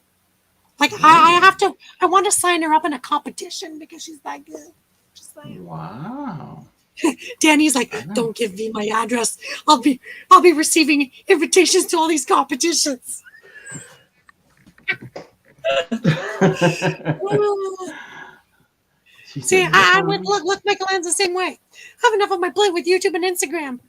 Like I Really? have to, I want to sign her up in a competition because she's that good. Just saying. Wow. Danny's like, I know. don't give me my address. I'll be receiving invitations to all these competitions. She See, said, "Yep, I'm with look, Michael Ann's the same way. I have enough on my plate with YouTube and Instagram.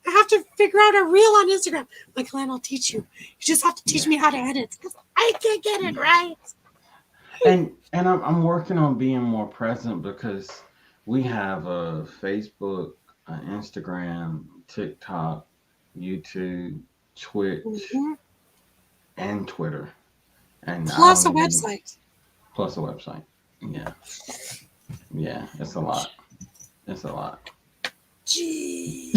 I have to figure out a reel on Instagram. Michael Ann, I'll teach you. You just have to teach yeah, me how to edit because I can't get it yeah." right. And I'm working on being more present because we have a Facebook, Instagram, TikTok, YouTube, Twitch, Mm-hmm. and Twitter. and I Plus don't a even website. plus a website. Yeah, yeah, it's a lot. It's a lot. Gee.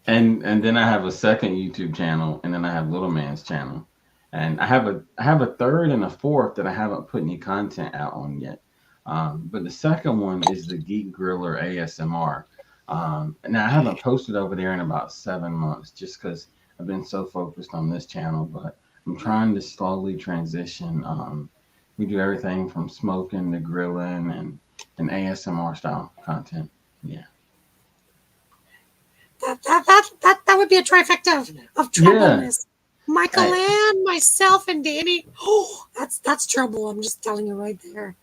And then I have a second YouTube channel, and then I have Little Man's channel, and I have a third and a fourth that I haven't put any content out on yet. But the second one is the Geek Griller ASMR. Now I haven't posted over there in about 7 months, just because I've been so focused on this channel. But I'm trying to slowly transition. We do everything from smoking to grilling and ASMR style content. Yeah. That would be a trifecta of Yeah. troubleness. Michael I, Ann, myself, and Danny. Oh, that's trouble. I'm just telling you right there.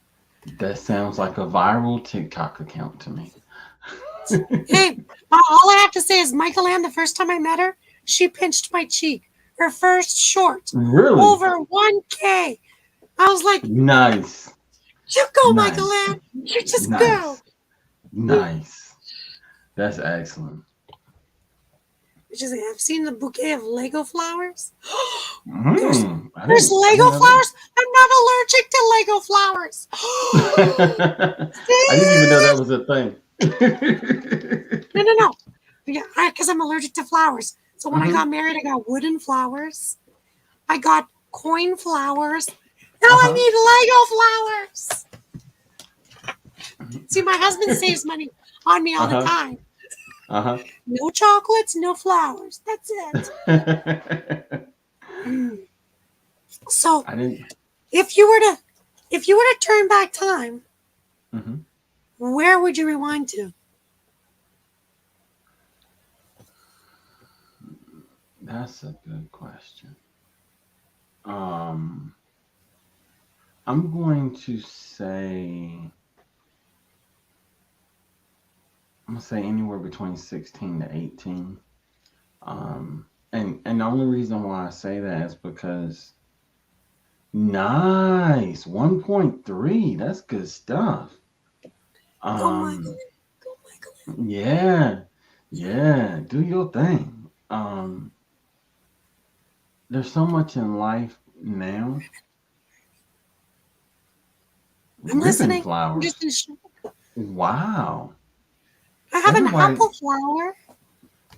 That sounds like a viral TikTok account to me. Hey, all I have to say is Michael Ann, the first time I met her, she pinched my cheek. Her first short. Really? Over 1K. I was like, Nice. you go, Michael Nice. Ann. You just go. Nice. Nice. That's excellent. Which is, I've seen the bouquet of Lego flowers. there's Hmm. I there's didn't I didn't Lego know that. flowers. I'm not allergic to Lego flowers. I didn't even know that See? was a thing. No. Yeah, because I'm allergic to flowers. So when I Hmm. got married, I got wooden flowers. I got coin flowers. Now Uh-huh. I need Lego flowers. See, my husband saves money on me all the Uh-huh. time. Uh-huh. No chocolates, no flowers. That's it. I Mm. So didn't. if you were to if you were to turn back time, Hmm. where would you rewind to? That's a good question. Um, I'm going to say I'm gonna say anywhere between 16 to 18. And the only reason why I say that is because nice 1.3. That's good stuff. Go, Michael. Um, Go, Michael. yeah, yeah. Do your thing. There's so much in life now. I'm Ribbon listening. I'm just flowers. in shock. Wow. I have an Everybody, apple flower.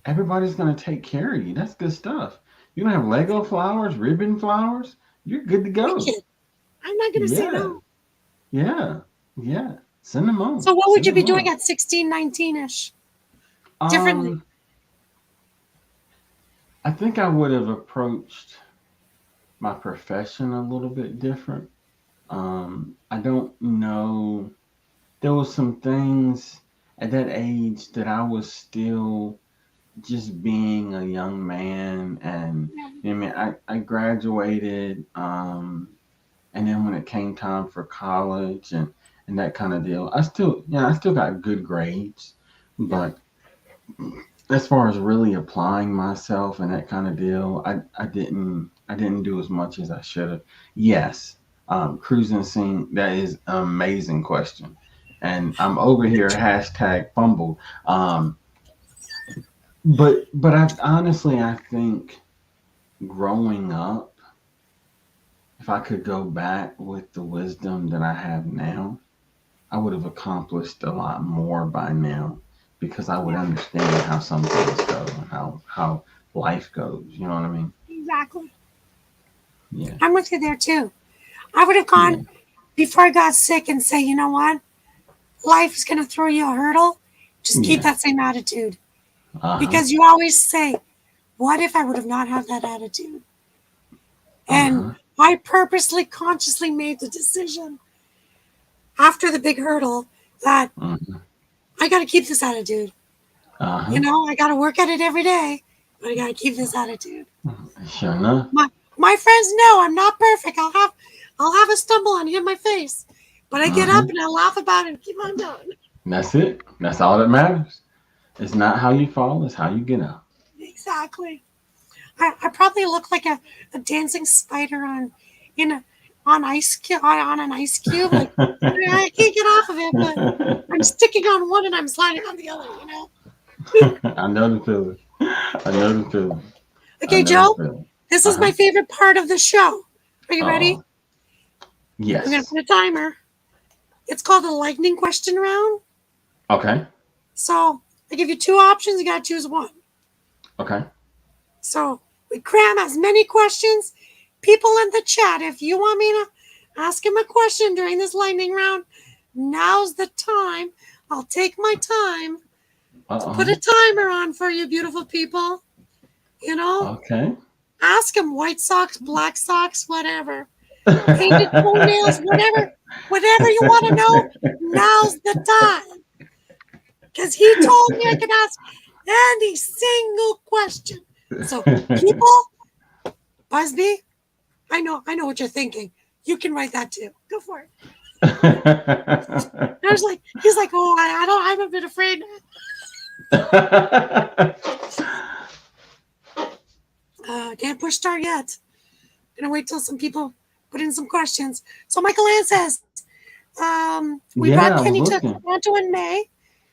everybody's gonna take care of you. That's good stuff. You don't have Lego flowers, ribbon flowers. You're good to go. Wicked. I'm not gonna say Yeah, no. yeah, yeah. Send them on. So what would Send you be them doing on. at 16, 19-ish? Differently. Um, I think I would have approached my profession a little bit different. I don't know. There was some things at that age that I was still just being a young man, and Yeah. you know, what I mean, I graduated, and then when it came time for college and that kind of deal, I still got good grades, Yeah. but as far as really applying myself and that kind of deal, I didn't do as much as I should have. Yes, cruising scene. That is an amazing question, and I'm over here hashtag fumbled. But I think growing up, if I could go back with the wisdom that I have now, I would have accomplished a lot more by now because I would Yeah. understand how some things go and how life goes. You know what I mean? Exactly. Yeah, I'm with you there too. I would have yeah, gone before I got sick and say, you know what? Life is gonna throw you a hurdle. Just keep yeah. that same attitude. Uh huh. Because you always say, what if I would have not had that attitude? Uh And huh. I purposely, consciously made the decision after the big hurdle that Uh I got to keep this attitude. huh. I got to work at it every day, but I got to keep this attitude. Sure enough. My friends know I'm not perfect. I'll have a stumble and hit my face, but I Uh get huh. up and I laugh about it and keep on going. That's it. That's all that matters. It's not how you fall; it's how you get up. Exactly. I probably look like a dancing spider in a on on an ice cube. Like I can't get off of it, but I'm sticking on one and I'm sliding on the other. I know the feeling. I know the feeling. I Okay, know the Joe. feeling. This is my Uh-huh. favorite part of the show. Are you ready? Uh-oh. I'm going to Yes. put a timer. It's called the lightning question round. Okay. So I give you two options. You got to choose one. Okay. So we cram as many questions. People in the chat, if you want me to ask him a question during this lightning round, now's the time. I'll take my time to put a Uh-oh. timer on for you, beautiful people. You know, Okay. ask him white socks, black socks, whatever. Painted toenails, whatever you want to know, now's the time. Because he told me I could ask any single question. So, people, Busby, I know what you're thinking. You can write that too. Go for it. I was like, he's like, oh, I'm a bit afraid. Can't push start yet. Gonna wait till some people put in some questions. So Michael Ann says, we brought Yeah, I was Kenny to looking. Toronto in May.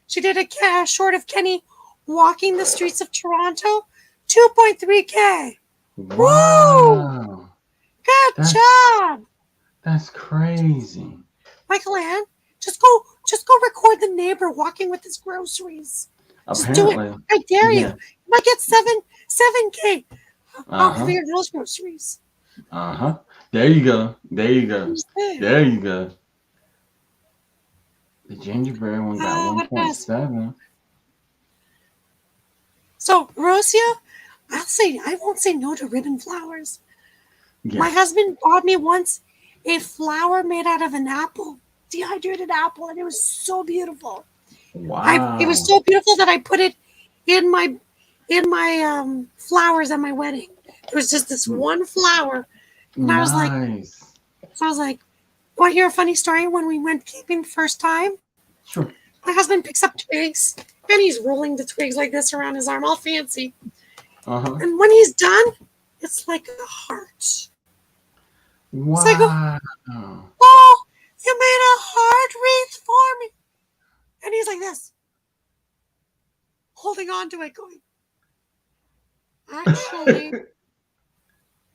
She did a short of Kenny walking the streets of Toronto, 2.3K. Woo! Wow. Good That's job, that's crazy. Michael Ann. Just go record the neighbor walking with his groceries. Just do it. Apparently. I dare you. Yeah. You might get 7K off of Uh-huh. your groceries. Uh-huh. There you go. There you go. There you go. The gingerbread one got What else? 1.7. So, Rosia, I won't say no to ribbon flowers. My Yes. husband bought me once a flower made out of an apple, dehydrated apple, and it was so beautiful. It was Wow. so beautiful that I put it in my flowers at my wedding. It was just this one flower, and I was like, Nice. want to hear a funny story? When we went camping the first time, Sure. my husband picks up twigs, and he's rolling the twigs like this around his arm, all fancy. Uh-huh. And when he's done, it's like a heart. So I go, Wow. oh, you made a heart wreath for me. And he's like this, holding on to it, going, actually,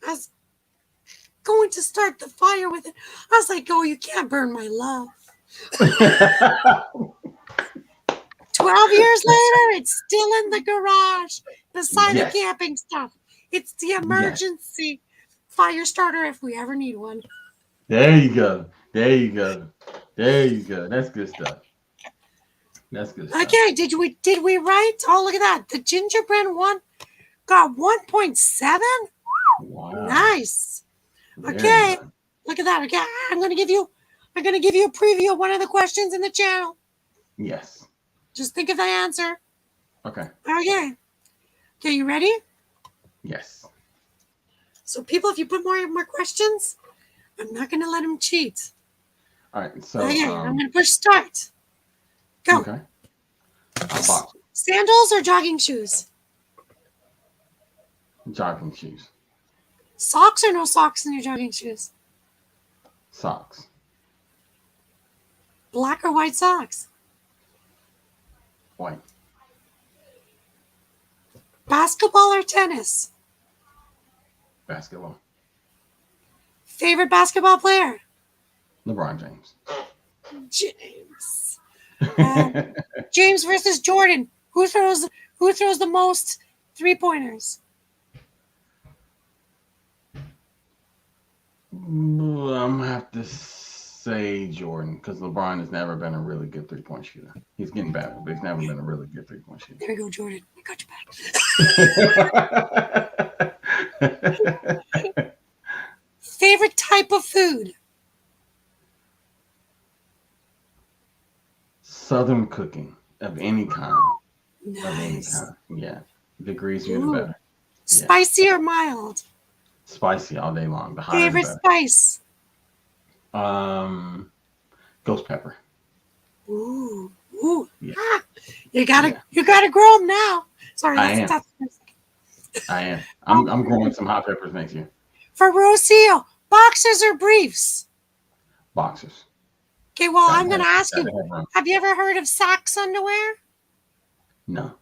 I was going to start the fire with it. I was like, oh, you can't burn my love. 12 years later, it's still in the garage beside the Yes. camping stuff. It's the Yes. emergency fire starter if we ever need one. There you go. There you go. There you go. That's good stuff. That's good stuff. Okay, did we write? Oh, look at that. The gingerbread one got 1.7. Wow. Nice. Very Okay, nice. look at that. Okay, I'm gonna give you a preview of one of the questions in the channel. Yes. Just think of the answer. Okay. Okay, you ready? Yes. So, people, if you put more questions, I'm not gonna let them cheat. All right. So Okay, I'm gonna push start. Go. okay. Box. Sandals or jogging shoes? Jogging shoes. Socks or no socks in your jogging shoes? Socks. Black or white socks? White. Basketball or tennis? Basketball. Favorite basketball player? LeBron James. James. James versus Jordan. Who throws the most 3-pointers? I'm gonna have to say Jordan because LeBron has never been a really good 3-point shooter. He's getting better, but he's never been a really good 3-point shooter. There we go, Jordan. I got you back. Favorite type of food? Southern cooking of any kind. Nice. Of any kind. Yeah. The greasier, the better. Spicy or mild? Spicy all day long. The hotter Favorite the spice? Ghost pepper. Ooh. Yeah. Ah, you gotta grow them now. Sorry, that's tough. I am. I'm growing some hot peppers next year. For Rocio, boxers or briefs? Boxers. Okay, well, I'm gonna ask you. Have you ever heard of Saks underwear? No.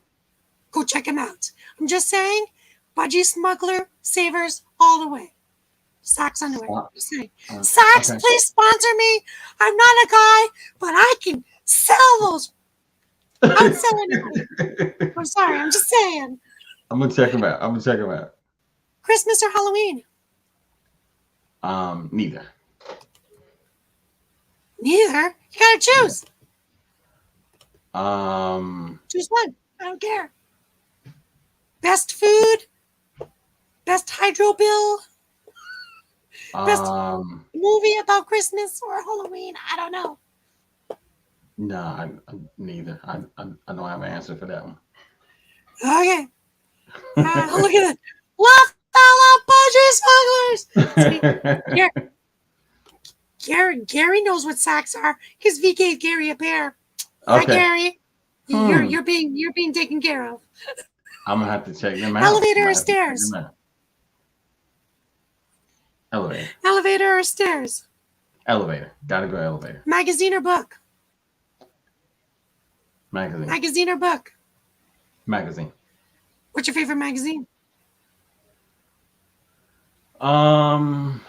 Go check them out. I'm just saying, Budgie Smuggler, Savers, all the way. Saks underwear. Sock. Just saying. Saks, Okay. please sponsor me. I'm not a guy, but I can sell those. I'd sell anybody. I'm sorry. I'm just saying. I'm gonna check them out. Christmas or Halloween? Neither. Neither. You gotta choose. Choose one. I don't care. Best food. Best hydro bill. Best movie about Christmas or Halloween. I don't know. No, I neither. I don't have an answer for that one. Okay. Look at it. La budget smugglers. Gary knows what Saks are because we gave Gary a pair. Hi, Okay. Gary. You're being taken care of. I'm gonna have to check them out. Elevator or stairs? Elevator. Elevator or stairs? Elevator. Gotta go elevator. Magazine or book? Magazine. Magazine or book? Magazine. What's your favorite magazine? I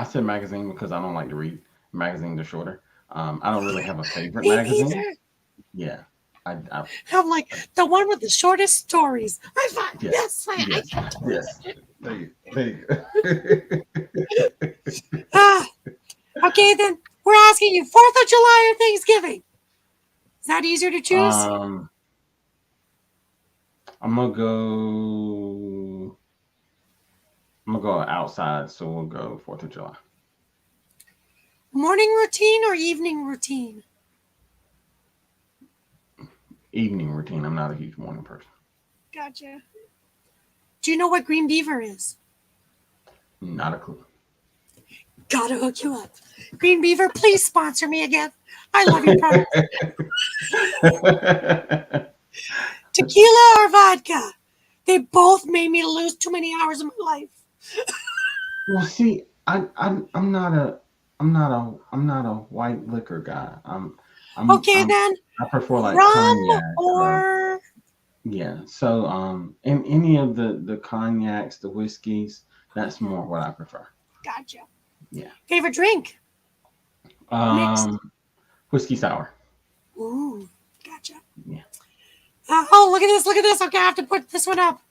said magazine because I don't like to read. Magazines are shorter. I don't really have a favorite magazine. Either. Yeah. I'm like the one with the shortest stories. I thought, yes. There you go. Okay, then we're asking you 4th of July or Thanksgiving. Is that easier to choose? I'm gonna go outside, so we'll go 4th of July. Morning routine or evening routine? Evening routine. I'm not a huge morning person. Gotcha. Do you know what green beaver is? Not a clue. Gotta hook you up. Green Beaver, please sponsor me again. I love your product. Tequila or vodka? They both made me lose too many hours of my life. Well, see, I'm not a white liquor guy. Then. I prefer like rum cognac or yeah. So in any of the cognacs, the whiskeys, that's more what I prefer. Gotcha. Yeah. Favorite drink? Whiskey sour. Ooh, gotcha. Yeah. Look at this. Okay, I have to put this one up.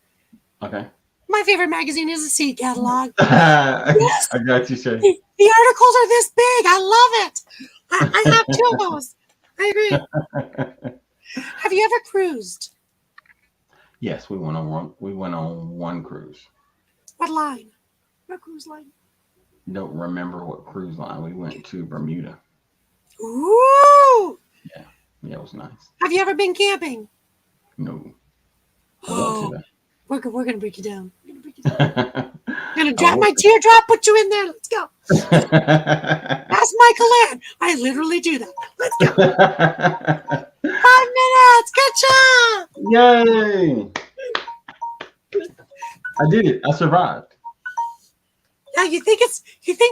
Okay. My favorite magazine is the Seed Catalog. Yes. I got you, Shay. The articles are this big. I love it. I have 2 of those. I agree. Have you ever cruised? Yes, we went on one cruise. What line? What cruise line? Don't remember what cruise line. We went to Bermuda. Ooh. Yeah, it was nice. Have you ever been camping? No. We're gonna break you down. I'm gonna drop my teardrop, put you in there. Let's go. Ask Michael Ann. I literally do that. Let's go. 5 minutes. Good job. Yay! I did it. I survived. Yeah, you think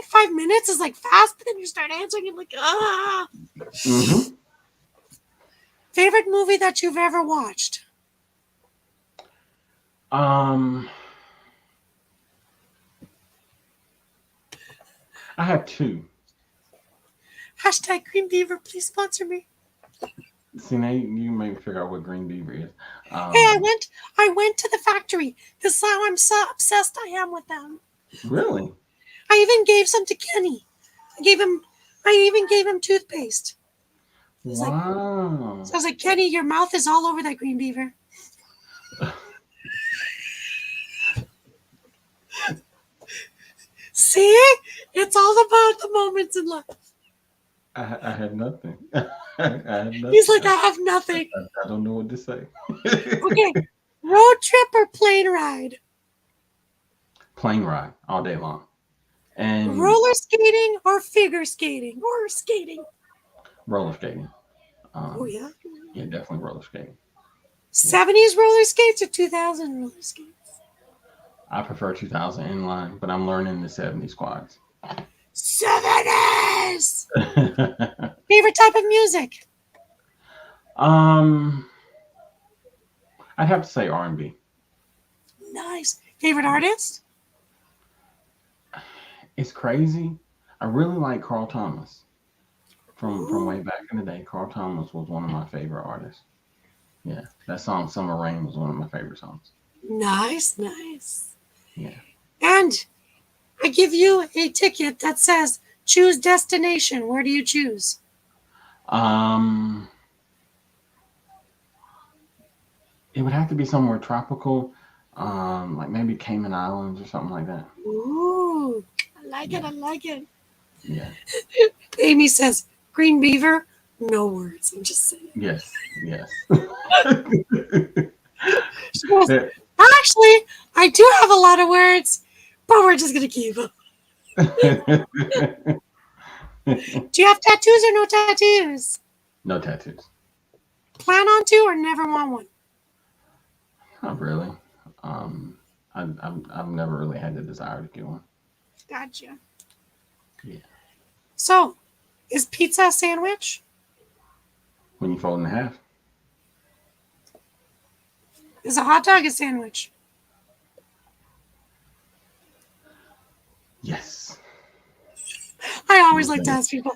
5 minutes is like fast, but then you start answering and like, ah. Mm-hmm. Favorite movie that you've ever watched? I have 2. Hashtag Green Beaver, please sponsor me. See, now you make me figure out what Green Beaver is. Hey, I went to the factory. This is how I'm so obsessed I am with them. Really? I even gave some to Kenny. I even gave him toothpaste. Wow. So I was like, Kenny, your mouth is all over that Green Beaver. See? It's all about the moments in life. I have nothing. He's like, I have nothing. I don't know what to say. Okay. Road trip or plane ride? Plane ride all day long. And roller skating or figure skating? Or skating? Roller skating. Oh, yeah? Yeah, definitely roller skating. 70s roller skates or 2000 roller skates? I prefer 2000 inline, but I'm learning the 70s quads. 70s! Favorite type of music? I'd have to say R&B. Nice. Favorite artist? It's crazy. I really like Carl Thomas from way Ooh, back in the day. Carl Thomas was one of my favorite artists. Yeah, that song "Summer Rain" was one of my favorite songs. nice, nice. Yeah. And I give you a ticket that says choose destination. Where do you choose? Um, it would have to be somewhere tropical, like maybe Cayman Islands or something like that. Ooh, I like it. Yeah, I like it. yeah, Amy says green beaver. No words. I'm just saying. yes, yes. She goes, That- actually, I do have a lot of words, but we're just gonna keep them. Do you have tattoos or no tattoos? No tattoos. Plan on to or never want one? Not really. Um, I've never really had the desire to get one. Gotcha. Yeah. So, is pizza a sandwich? When you fold in half, Is a hot dog a sandwich? yes. I I'm always gonna like say to yes. ask people,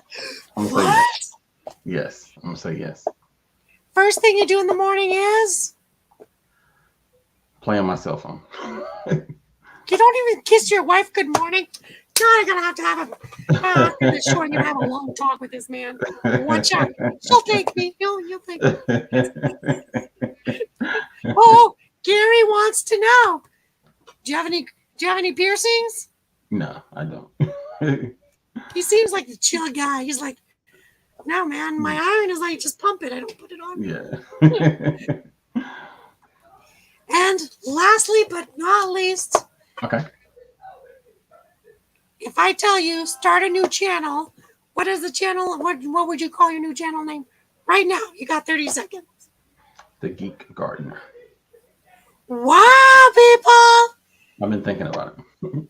I'm gonna say yes. what? Yes. I'm gonna say yes. First thing you do in the morning is Play on my cell phone. you don't even kiss your wife good morning. God, I'm gonna have to have after this show. I'm gonna have a long talk with this man. Watch out. She'll thank me. You'll thank me. Oh, Gary wants to know. Do you have any? Do you have any piercings? No, I don't. He seems like the chill guy. He's like, no, man. My iron is like just pump it. I don't put it on. Yeah. And lastly, but not least, Okay. if I tell you start a new channel, what is the channel? What would you call your new channel name? Right now, you got 30 seconds. The Geek Gardener. Wow, people! I've been thinking about it.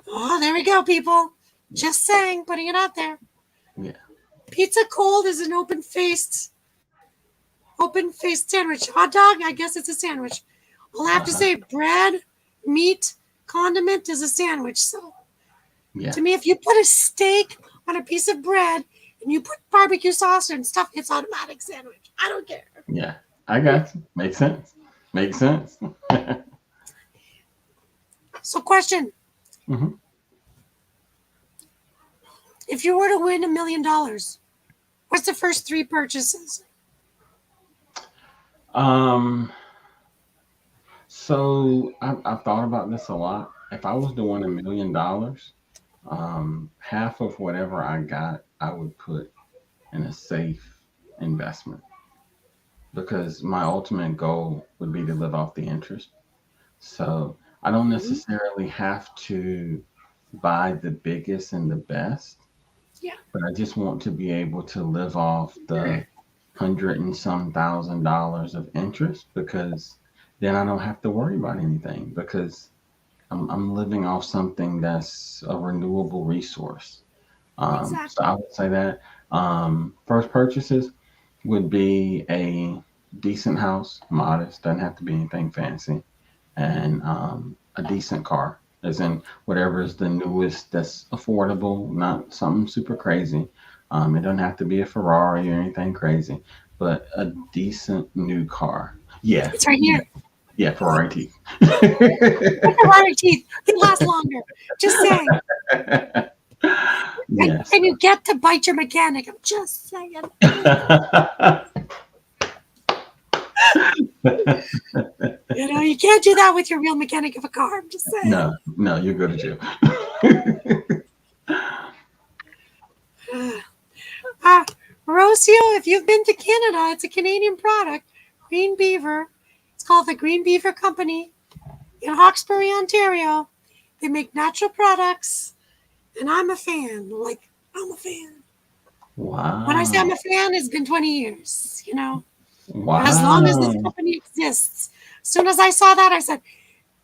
Oh, there we go, people. Just saying, putting it out there. Yeah. Pizza cold is an open-faced sandwich. Hot dog, I guess it's a sandwich. I'll have to Uh-huh. say bread, meat, condiment is a sandwich. So Yeah. to me, if you put a steak on a piece of bread and you put barbecue sauce and stuff, it's automatic sandwich. I don't care. Yeah. I got you. Makes sense. Makes sense. So question, hmm if you were to win $1 million, what's the first three purchases? Um, so I've thought about this a lot. If I was to win $1 million, half of whatever I got, I would put in a safe investment because my ultimate goal would be to live off the interest. So I don't Mhm. necessarily have to buy the biggest and the best, Yeah, but I just want to be able to live off the hundred and some $1,000s of interest because then I don't have to worry about anything because I'm living off something that's a renewable resource. So exactly. I would say that first purchases would be a decent house, modest, doesn't have to be anything fancy, and a decent car, as in whatever is the newest that's affordable, not something super crazy. It doesn't have to be a Ferrari or anything crazy, but a decent new car. Yeah, It's right yeah, here. yeah, Ferrari teeth. Pepperoni teeth. They last longer. Just saying. Yes. And you get to bite your mechanic. I'm just saying. You can't do that with your real mechanic of a car. I'm just saying. No, no, you go to jail. Uh, Rocio, if you've been to Canada, it's a Canadian product. Green Beaver. It's called the Green Beaver Company in Hawkesbury, Ontario. They make natural products, and I'm a fan. Like, I'm a fan. When I say I'm Wow. a fan, it's been 20 years, as long as this Wow. company exists. As soon as I saw that, I said,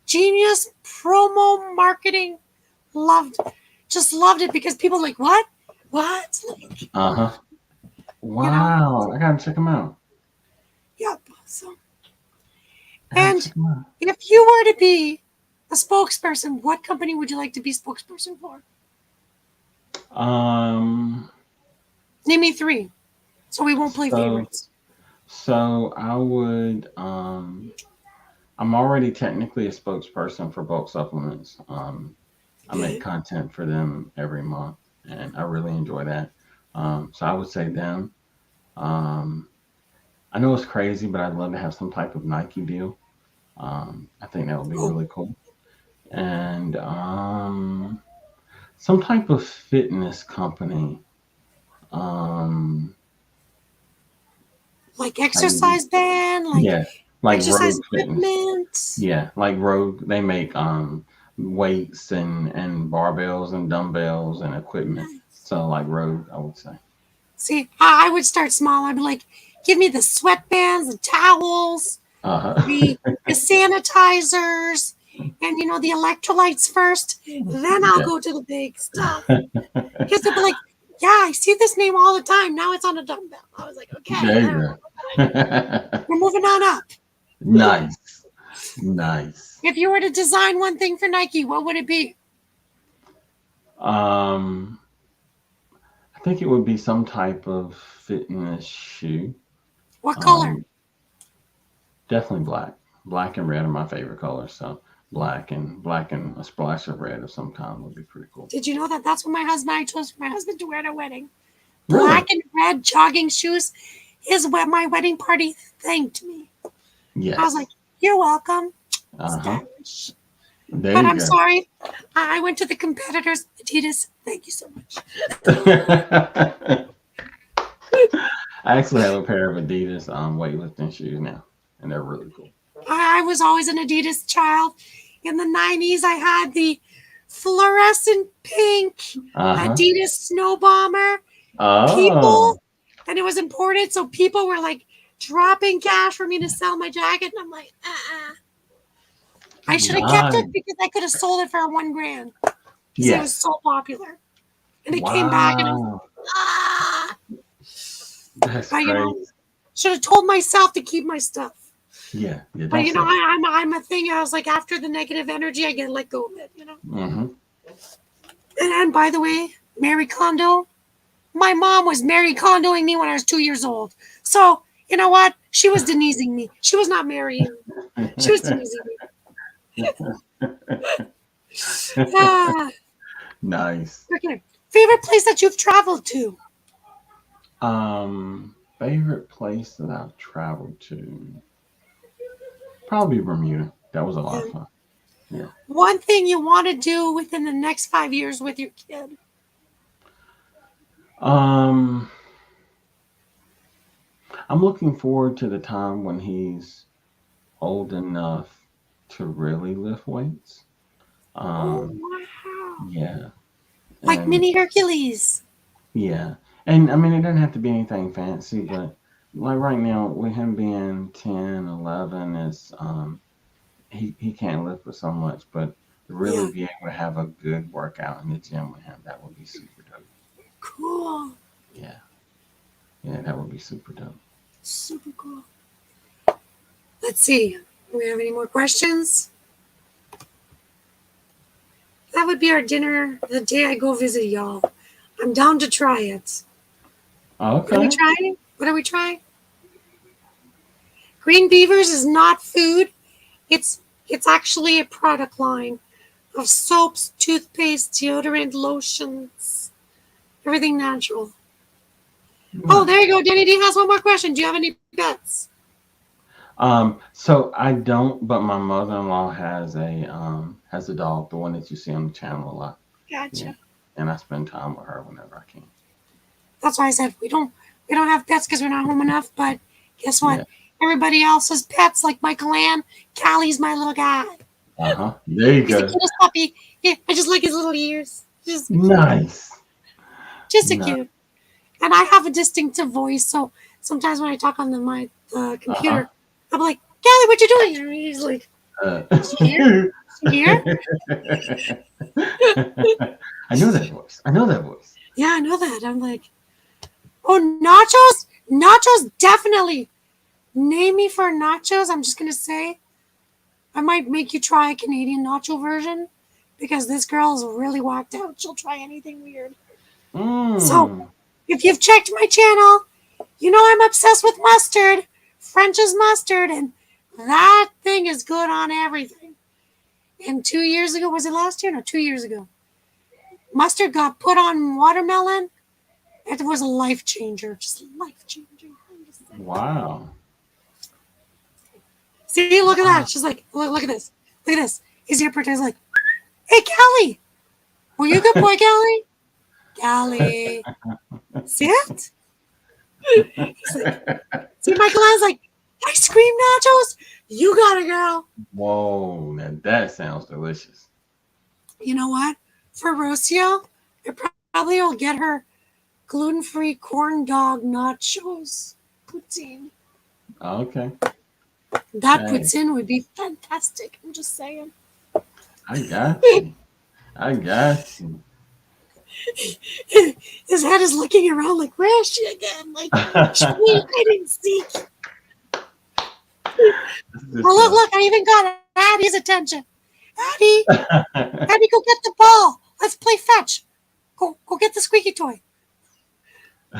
genius promo marketing. Loved, just loved it because people are like, what? What? Like, Uh-huh. you know? Wow. I gotta check them out. Yep. So, And Ask away. if you were to be a spokesperson, what company would you like to be spokesperson for? Um, Name me three, so we won't play so favorites. so I would I'm already technically a spokesperson for bulk supplements. I make Okay. content for them every month, and I really enjoy that. So I would say them. Um, I know it's crazy, but I'd love to have some type of Nike deal. I think that would be Oh, really cool. And some type of fitness company. Um, like like exercise band, like yeah, like exercise Rogue Fitness. equipment. Yeah, like Rogue. They make weights and barbells and dumbbells and equipment. So like Rogue, I would say. See, I would start small. I'd be like, give me the sweatbands, the towels, Uh the huh. the sanitizers, and the electrolytes first. Then I'll Yeah. go to the big stuff. Because they'll be like, yeah, I see this name all the time. Now it's on a dumbbell. I was like, okay, There there you we go. go. We're moving on up. Nice. Nice. If you were to design one thing for Nike, what would it be? Um, I think it would be some type of fitness shoe. What color? Um, Definitely black. Black and red are my favorite colors. So black and a splash of red of some kind would be pretty cool. Did you know that that's what I chose for my husband to wear at our wedding? Really? Black and red jogging shoes is what my wedding party thanked me. I was like, Yes. you're welcome. Uh huh. Stylish. There But you I'm go. sorry. I went to the competitors. Adidas, thank you so much. I actually have a pair of Adidas weightlifting shoes now, and they're really cool. I was always an Adidas child. In the 90s, I had the fluorescent pink Uh huh. Adidas Snow Bomber. Oh, People, and it was imported, so people were like dropping cash for me to sell my jacket. And I'm like, I should have kept it nice. because I could have sold it for 1 grand because it was Yes. so popular. And it came back, and I was like, Wow. ah. That's But crazy. should have told myself to keep my stuff. Yeah. Yeah. But Don't sell it. I'm a thing. I was like, after the negative energy, I get let go of it. Mm-hmm. And by the way, Mary Kondo, my mom was Mary Kondoing me when I was 2 years old. So you know what? She was Denising me. She was not marrying me. She was Denising me. Ah, Nice. okay. Favorite place that you've traveled to? Favorite place that I've traveled to? Probably Bermuda. That was a lot Yeah. of fun. Yeah. One thing you want to do within the next 5 years with your kid? Um, I'm looking forward to the time when he's old enough to really lift weights. Oh, Um, wow. yeah, Like and mini Hercules. yeah, and I mean it doesn't have to be anything fancy, but like right now with him being 10, 11, is he can't lift with so much, but to really Yeah. be able to have a good workout in the gym with him, that would be super dope. Cool. Yeah, yeah, that would be super dope. Super cool. Let's see. Do we have any more questions? That would be our dinner the day I go visit y'all. I'm down to try it. What are we Okay. trying? What are we trying? Green Beavers is not food. It's it's actually a product line of soaps, toothpaste, deodorant, lotions, everything natural. Oh, there you Nice. go. Danny D has one more question. Do you have any pets? So I don't, but my mother-in-law has a dog, the one that you see on the channel a lot. Yeah, Gotcha. and I spend time with her whenever I can. That's why I said we don't have pets because we're not home enough. But guess what? Yeah. Everybody else has pets, like Michael Ann. Callie's my little guy. Uh-huh. There you He's the go. cutest puppy. Yeah, I just like his little ears. Just so cute. Nice. Just so Nice. cute. And I have a distinctive voice, so sometimes when I talk on the Uh-huh. computer, I'm like, Callie, what you doing? And he's like, Uh, she here? She here? I know that voice. I know that voice. Yeah, I know that. I'm like, oh, nachos? Nachos, definitely. Name me for nachos. I'm just gonna say I might make you try a Canadian nacho version because this girl's really whacked out. She'll try anything weird. So, Mmm. if you've checked my channel, you know I'm obsessed with mustard, French's mustard, and that thing is good on everything. And 2 years ago, was it last year? No, 2 years ago. Mustard got put on watermelon. It was a life changer, just life changing. Wow. See, look at Wow. that. She's like, look at this. Look at this. He's here pretending like, hey, Callie, were you a good boy, Callie? Callie. See it? He's like, see, Michael Ann's like, ice cream nachos? You got it, girl. Whoa. Now that sounds delicious. You know what? For Rocio, it probably will get her gluten-free corn dog nachos poutine. Okay. That Hey, poutine would be fantastic. I'm just saying. I got you. I got you. His head is looking around like, where is she again? Like, she didn't see. This Oh, is look, I even got Addie's attention. Addie, Addie, go get the ball. Let's play fetch. Go get the squeaky toy.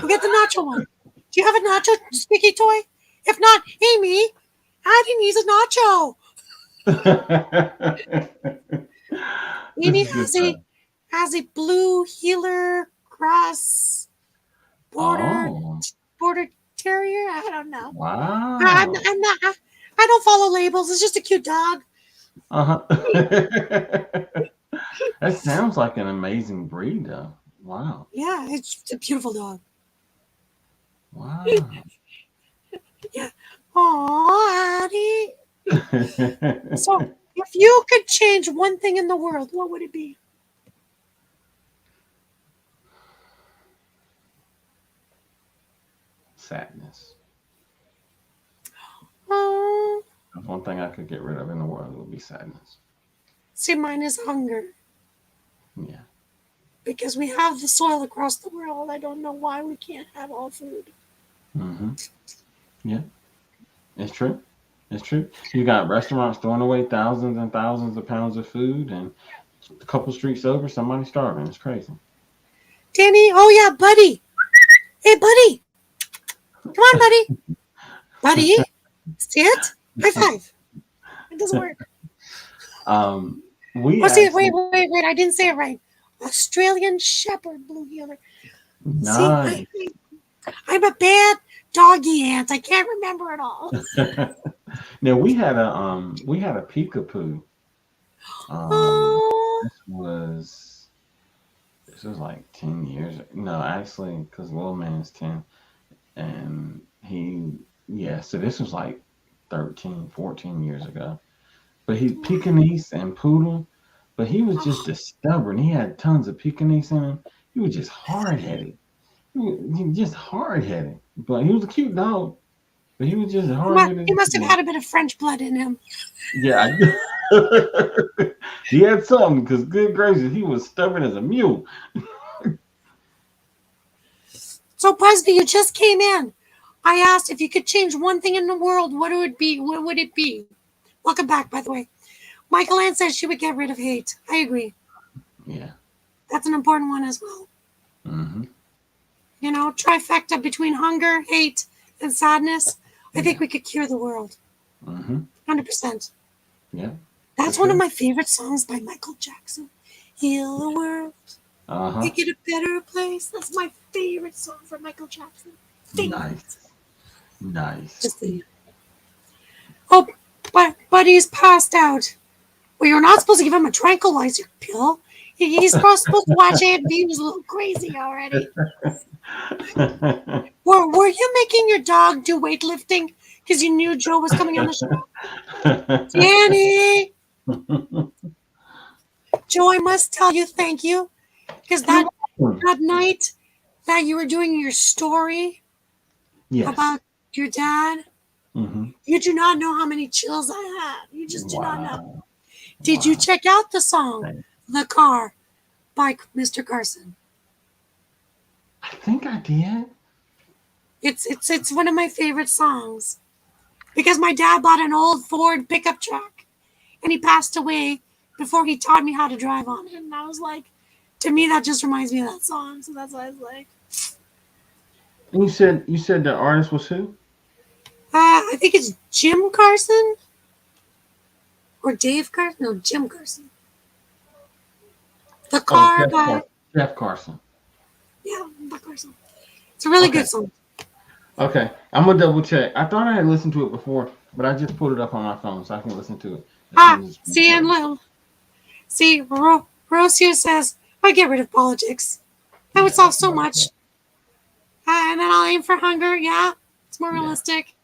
Go get the nacho one. Do you have a nacho squeaky toy? If not, Amy, Addie needs a nacho. this Amy is good stuff. has a blue healer cross border Oh, terrier. I don't know. wow. I'm not. I don't follow labels. It's just a cute dog. Uh-huh. That sounds like an amazing breed, though. Wow. Yeah, it's a beautiful dog. Wow. Yeah. Oh, Addie. So, if you could change one thing in the world, what would it be? Sadness. Oh, That's one thing I could get rid of in the world would be sadness. see, mine is hunger. Yeah. Because we have the soil across the world. I don't know why we can't have all food. Mm-hmm. Yeah. It's true. It's true. You got restaurants throwing away thousands and thousands of pounds of food, and a couple streets over, somebody's starving. It's crazy. Danny, oh yeah, buddy. Hey, buddy. Come on, buddy. Buddy. See it? High five. It doesn't work. We Oh, see, wait. actually I didn't say it right. Australian Shepherd Blue Healer. See, nice. I'm a bad doggy aunt. I can't remember it all. Now we had a peekapoo. Um, Oh, this was like 10 years. No, actually, because little man's 10, and so this was like 13, 14 years ago. But he's Pekingese and poodle, but he was just a stubborn. He had tons of Pekingese in him. He was just hard headed. He was just hard headed. But he was a cute dog. But he was just hard headed. he must have had a bit of French blood in him. Yeah, he had something because good gracious, he was stubborn as a mule. So, Busby, you just came in. I asked if you could change one thing in the world, what would it be? What would it be? Welcome back, by the way. Michael Ann says she would get rid of hate. I agree. Yeah. That's an important one as well. Mm-hmm. You know, trifecta between hunger, hate, and sadness. I think we could cure the world. Mm-hmm. 100%. Yeah. That's one of my favorite songs by Michael Jackson. Heal the world. Uh-huh. Make it a better place. That's my favorite song from Michael Jackson. Favorite. Nice. Just the... Oh, but Buddy's passed out. Well, you're not supposed to give him a tranquilizer pill. He's supposed to watch Aunt V was a little crazy already. Were you making your dog do weightlifting because you knew Joe was coming on the show? Danny! Joe, I must tell you thank you. Because that night that you were doing your story Yes. about your dad, Mm-hmm. you do not know how many chills I had. You just do not know. Wow. Did you check out the song, The Car, by Mr. Carson? I think I did. It's one of my favorite songs. Because my dad bought an old Ford pickup truck. and he passed away before he taught me how to drive on it. And I was like, to me, that just reminds me of that song. So that's why I was like, And you said the artist was who? I think it's Jim Carson or Dave Carson. No, Jim Carson. The Oh, car guy. Jeff Carson. Yeah, the Carson. It's a really Okay. good song. Okay. I'm gonna double check. I thought I had listened to it before, but I just pulled it up on my phone so I can listen to it as soon as it's See, and recorded. little. See, Rocio says, I get rid of politics. That would Yeah, solve that's so what I much. thought. And then I'll aim for hunger. Yeah, it's more Yeah. realistic.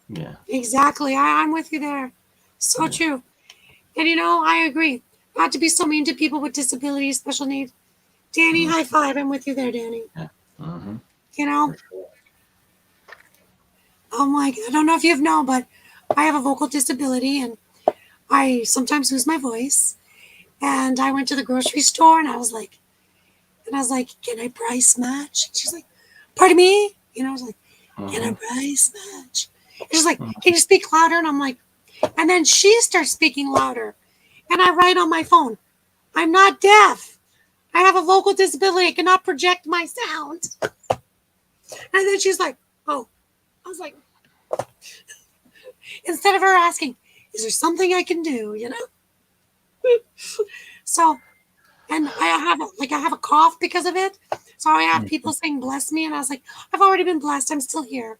Yeah. Exactly. I'm with you there. So Yeah. true. And I agree. Not to be so mean to people with disabilities, special needs. Danny, Mm, high five. I'm with you there, Danny. yeah. Mm-hmm. You know, For sure. I'm like, I don't know if you've known, but I have a vocal disability and I sometimes lose my voice. And I went to the grocery store and I was like, can I price match? She's like, pardon me? I was like, can I Mm-hmm. price match? And she's like, can you speak louder? And I'm like, and then she starts speaking louder. And I write on my phone, I'm not deaf. I have a vocal disability. I cannot project my sound. And then she's like, oh. I was like, instead of her asking, is there something I can do? So, and I have a cough because of it. So I have people saying bless me, and I was like, I've already been blessed. I'm still here.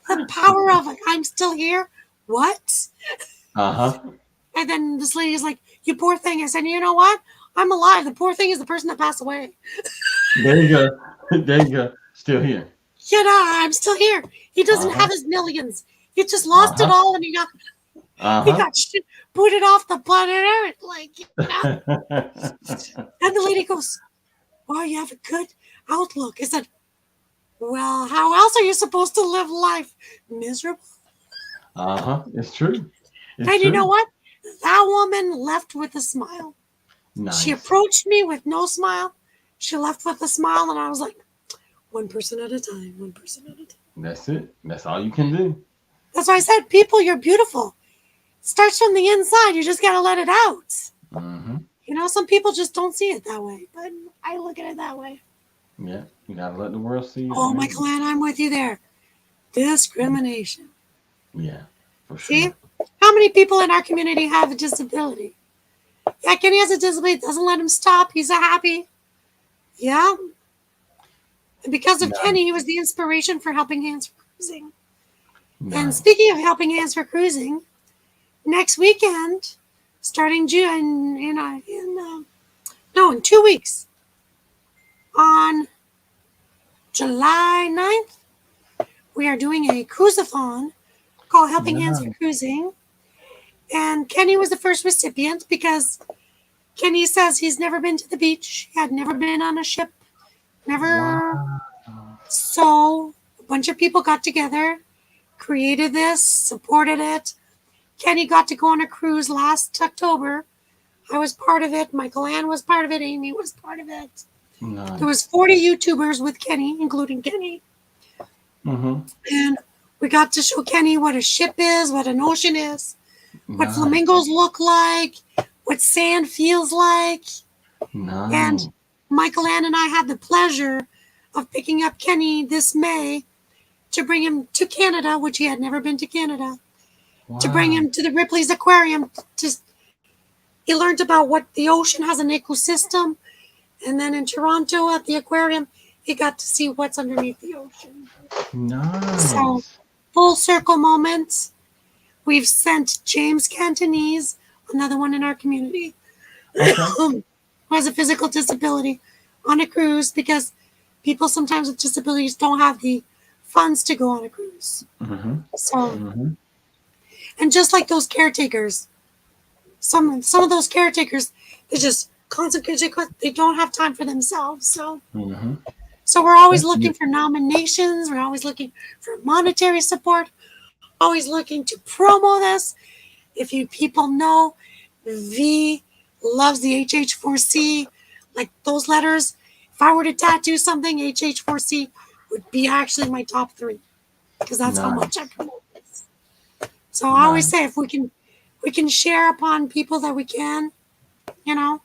The power of I'm still here. What? Uh-huh. And then this lady is like, you poor thing. I said, you know what? I'm alive. The poor thing is the person that passed away. There you go. There you go. Still here. I'm still here. He doesn't Uh-huh. have his millions. He just lost it Uh-huh. all, and he Uh-huh. got shit booted off the planet Earth. And the lady goes, "Well, you have a good outlook." I said, "Well, how else are you supposed to live life? Miserable?" Uh-huh. It's true. It's And you know true. what? That woman left with a smile. She Nice. approached me with no smile. She left with a smile, and I was like, one person at a time, one person at a time. That's it. That's all you can do. That's why I said, people, you're beautiful. It starts from the inside. You just got to let it out. Mm-hmm. Some people just don't see it that way, but I look at it that way. Yeah. You gotta let the world see you Oh, for Michael you. Ann, I'm with you there. Discrimination. Yeah, for See? sure. How many people in our community have a disability? Yeah, Kenny has a disability. It doesn't let him stop. He's a happy. Yeah. And because of Nice. Kenny, he was the inspiration for Helping Hands for Cruising. And Nice. speaking of Helping Hands for Cruising, next weekend, starting June, in 2 weeks, on July 9th, we are doing a cruise-a-thon called Helping Hands for Nice. Cruising. And Kenny was the first recipient because Kenny says he's never been to the beach. He had never been on a ship. Never. Wow. So a bunch of people got together, created this, supported it. Kenny got to go on a cruise last October. I was part of it. Michael Ann was part of it. Amy was part of it. There was Nice. 40 YouTubers with Kenny, including Kenny. Mm-hmm. And we got to show Kenny what a ship is, what an ocean is, what Nice. flamingos look like, what sand feels like. And Nice. Michael Ann and I had the pleasure of picking up Kenny this May to bring him to Canada, which he had never been to Canada, to bring Wow. him to the Ripley's Aquarium. He learned about what the ocean has an ecosystem. And then in Toronto at the aquarium, he got to see what's underneath the ocean. So, Nice. full circle moments. We've sent James Cantonese, another one in our community, Okay. who has a physical disability, on a cruise because people sometimes with disabilities don't have the funds to go on a cruise. Mm-hmm. So, Mm-hmm. and just like those caretakers, some of those caretakers, they just concentrate. They don't have time for themselves. Mm-hmm. So we're always That's looking beautiful. for nominations. We're always looking for monetary support. Always looking to promo this. If you people know, V loves the HH4C, like those letters. If I were to tattoo something, HH4C would be actually my top three because that's how Nice. much I promote this. So I always Nice. say if we can share upon people that we can, you know.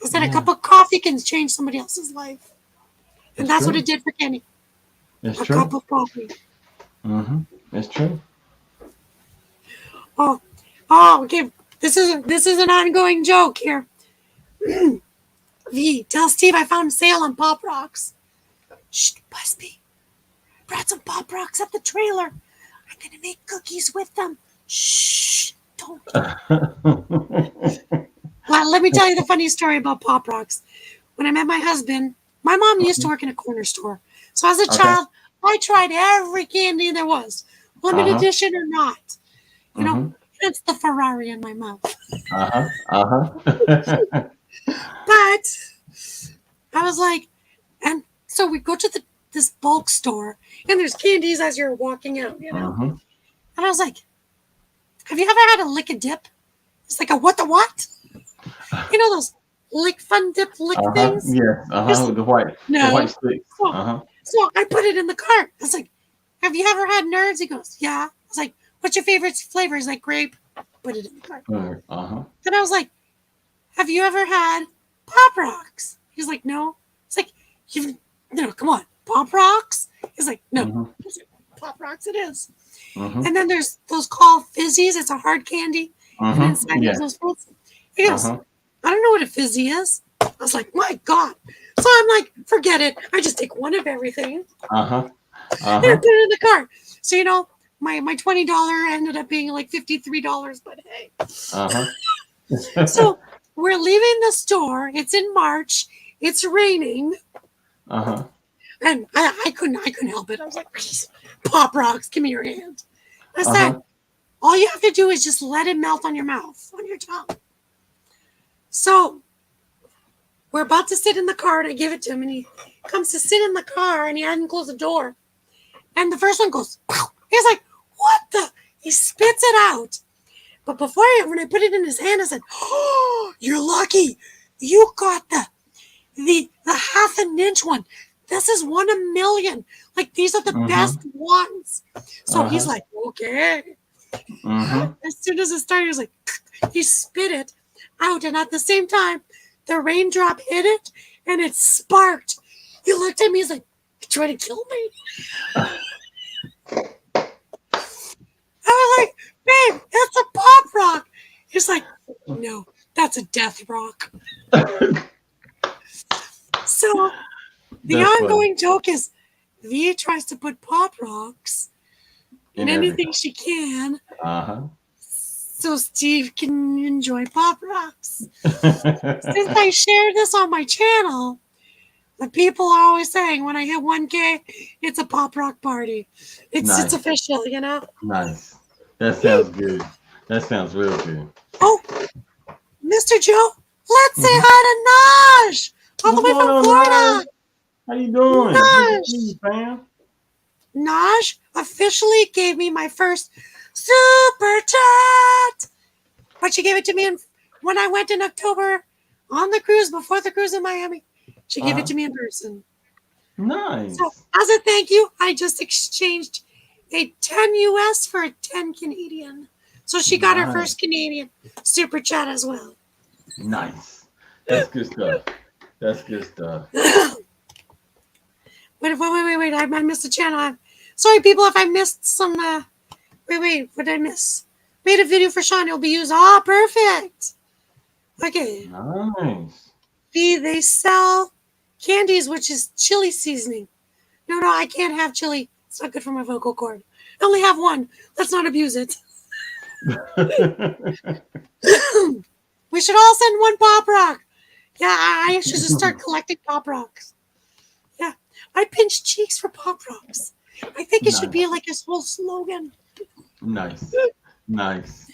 I said a Yeah, cup of coffee can change somebody else's life. And it's that's what true. it did for Kenny. It's A cup true. of coffee. Mm-hmm. It's true. Oh, oh, okay. This is an ongoing joke here. V, tell Steve I found a sale on Pop Rocks. Shh, Busby. Brought some Pop Rocks at the trailer. I'm gonna make cookies with them. Shh, don't. Well, let me tell you the funny story about Pop Rocks. When I met my husband, my mom used to work in a corner store. So as a Okay. child, I tried every candy there was, limited Uh-huh. edition or not. You know, Mm-hmm. it's the Ferrari in my mouth. Uh-huh. Uh-huh. But I was like, and so we go to this bulk store, and there's candies as you're walking out, you know. Mm-hmm. And I was like, have you ever had a lick a dip? It's like a what the what? You know those lick fun dip lick Uh-huh. things? Yes. There's Uh-huh. like, The white no. sticks. So, Uh-huh. so I put it in the cart. I was like, have you ever had nerds? He goes, yeah. I was like, what's your favorite flavor? He's like, grape. Put it in the cart. Uh-huh. Then I was like, have you ever had Pop Rocks? He's like, no. It's like, you no, come on, Pop Rocks? He's like, no. Mm-hmm. I was like, Pop Rocks it is. Mm-hmm. And then there's those called fizzies. It's a hard candy. And Mm-hmm. inside there's Yeah. those fruits. He goes, Uh-huh. I don't know what a fizzy is. I was like, my God. So I'm like, forget it. I just take one of everything and Uh-huh. I Uh-huh. put it in the cart. So, you know, my $20 ended up being like $53, but hey. Uh-huh. So we're leaving the store. It's in March. It's raining. Uh-huh. And I couldn't help it. I was like, please, Pop Rocks, give me your hand. I said, Uh-huh. all you have to do is just let it melt on your mouth, on your tongue. So we're about to sit in the car, and I give it to him, and he comes to sit in the car, and he hadn't closed the door. And the first one goes, pow. He's like, what the? He spits it out. But when I put it in his hand, I said, oh, you're lucky. You got the half an inch one. This is 1 in 1,000,000. Like, these are the Mm-hmm. best ones. So he's Uh-huh. like, okay. Mm-hmm. As soon as it started, he was like, he spit it out. And at the same time, the raindrop hit it and it sparked. He looked at me, he's like, you trying to kill me? I was like, babe, that's a pop rock. He's like, no, that's a death rock. So the That's funny. ongoing joke is Via tries to put pop rocks in In anything everything. she can Uh-huh. so Steve can enjoy pop rocks. Since I shared this on my channel, the people are always saying when I hit 1K, it's a pop rock party. It's Nice. official, you know. Nice. That sounds good. That sounds real good. Oh, Mr. Joe, let's say Mm-hmm. hi to Naj, all the What's way going from on, Naj? Florida. How you doing? Good to see Naj, you, fam. Naj officially gave me my first super chat, but she gave it to me when I went in October on the cruise before the cruise in Miami. She gave it Uh-huh. to me in person. So Nice. as a thank you, I just exchanged a 10 US for a 10 Canadian. So she got her Nice. first Canadian super chat as well. Nice. That's good stuff. That's good stuff. Wait. I missed a channel. Sorry, people, if I missed some. Wait. What did I miss? Made a video for Sean. It'll be used. Ah, perfect. Okay. Nice. See, they sell candies, which is chili seasoning. No, I can't have chili. It's not good for my vocal cord. I only have one. Let's not abuse it. We should all send one pop rock. Yeah, I should just start collecting pop rocks. Yeah, I pinch cheeks for pop rocks. I think it should be Nice. like a whole slogan. Nice. Nice.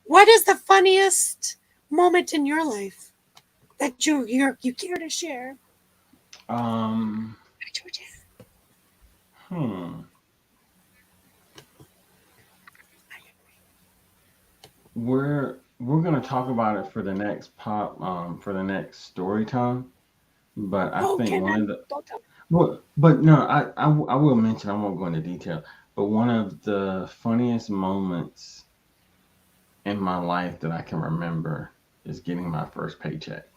What is the funniest moment in your life that you care to share? Um, Hi, Georgia. hmm. We're gonna talk about it for the next for the next story time. But I Oh, think can one I? of the Don't tell me. well, but no, I will mention, I won't go into detail. but one of the funniest moments in my life that I can remember is getting my first paycheck,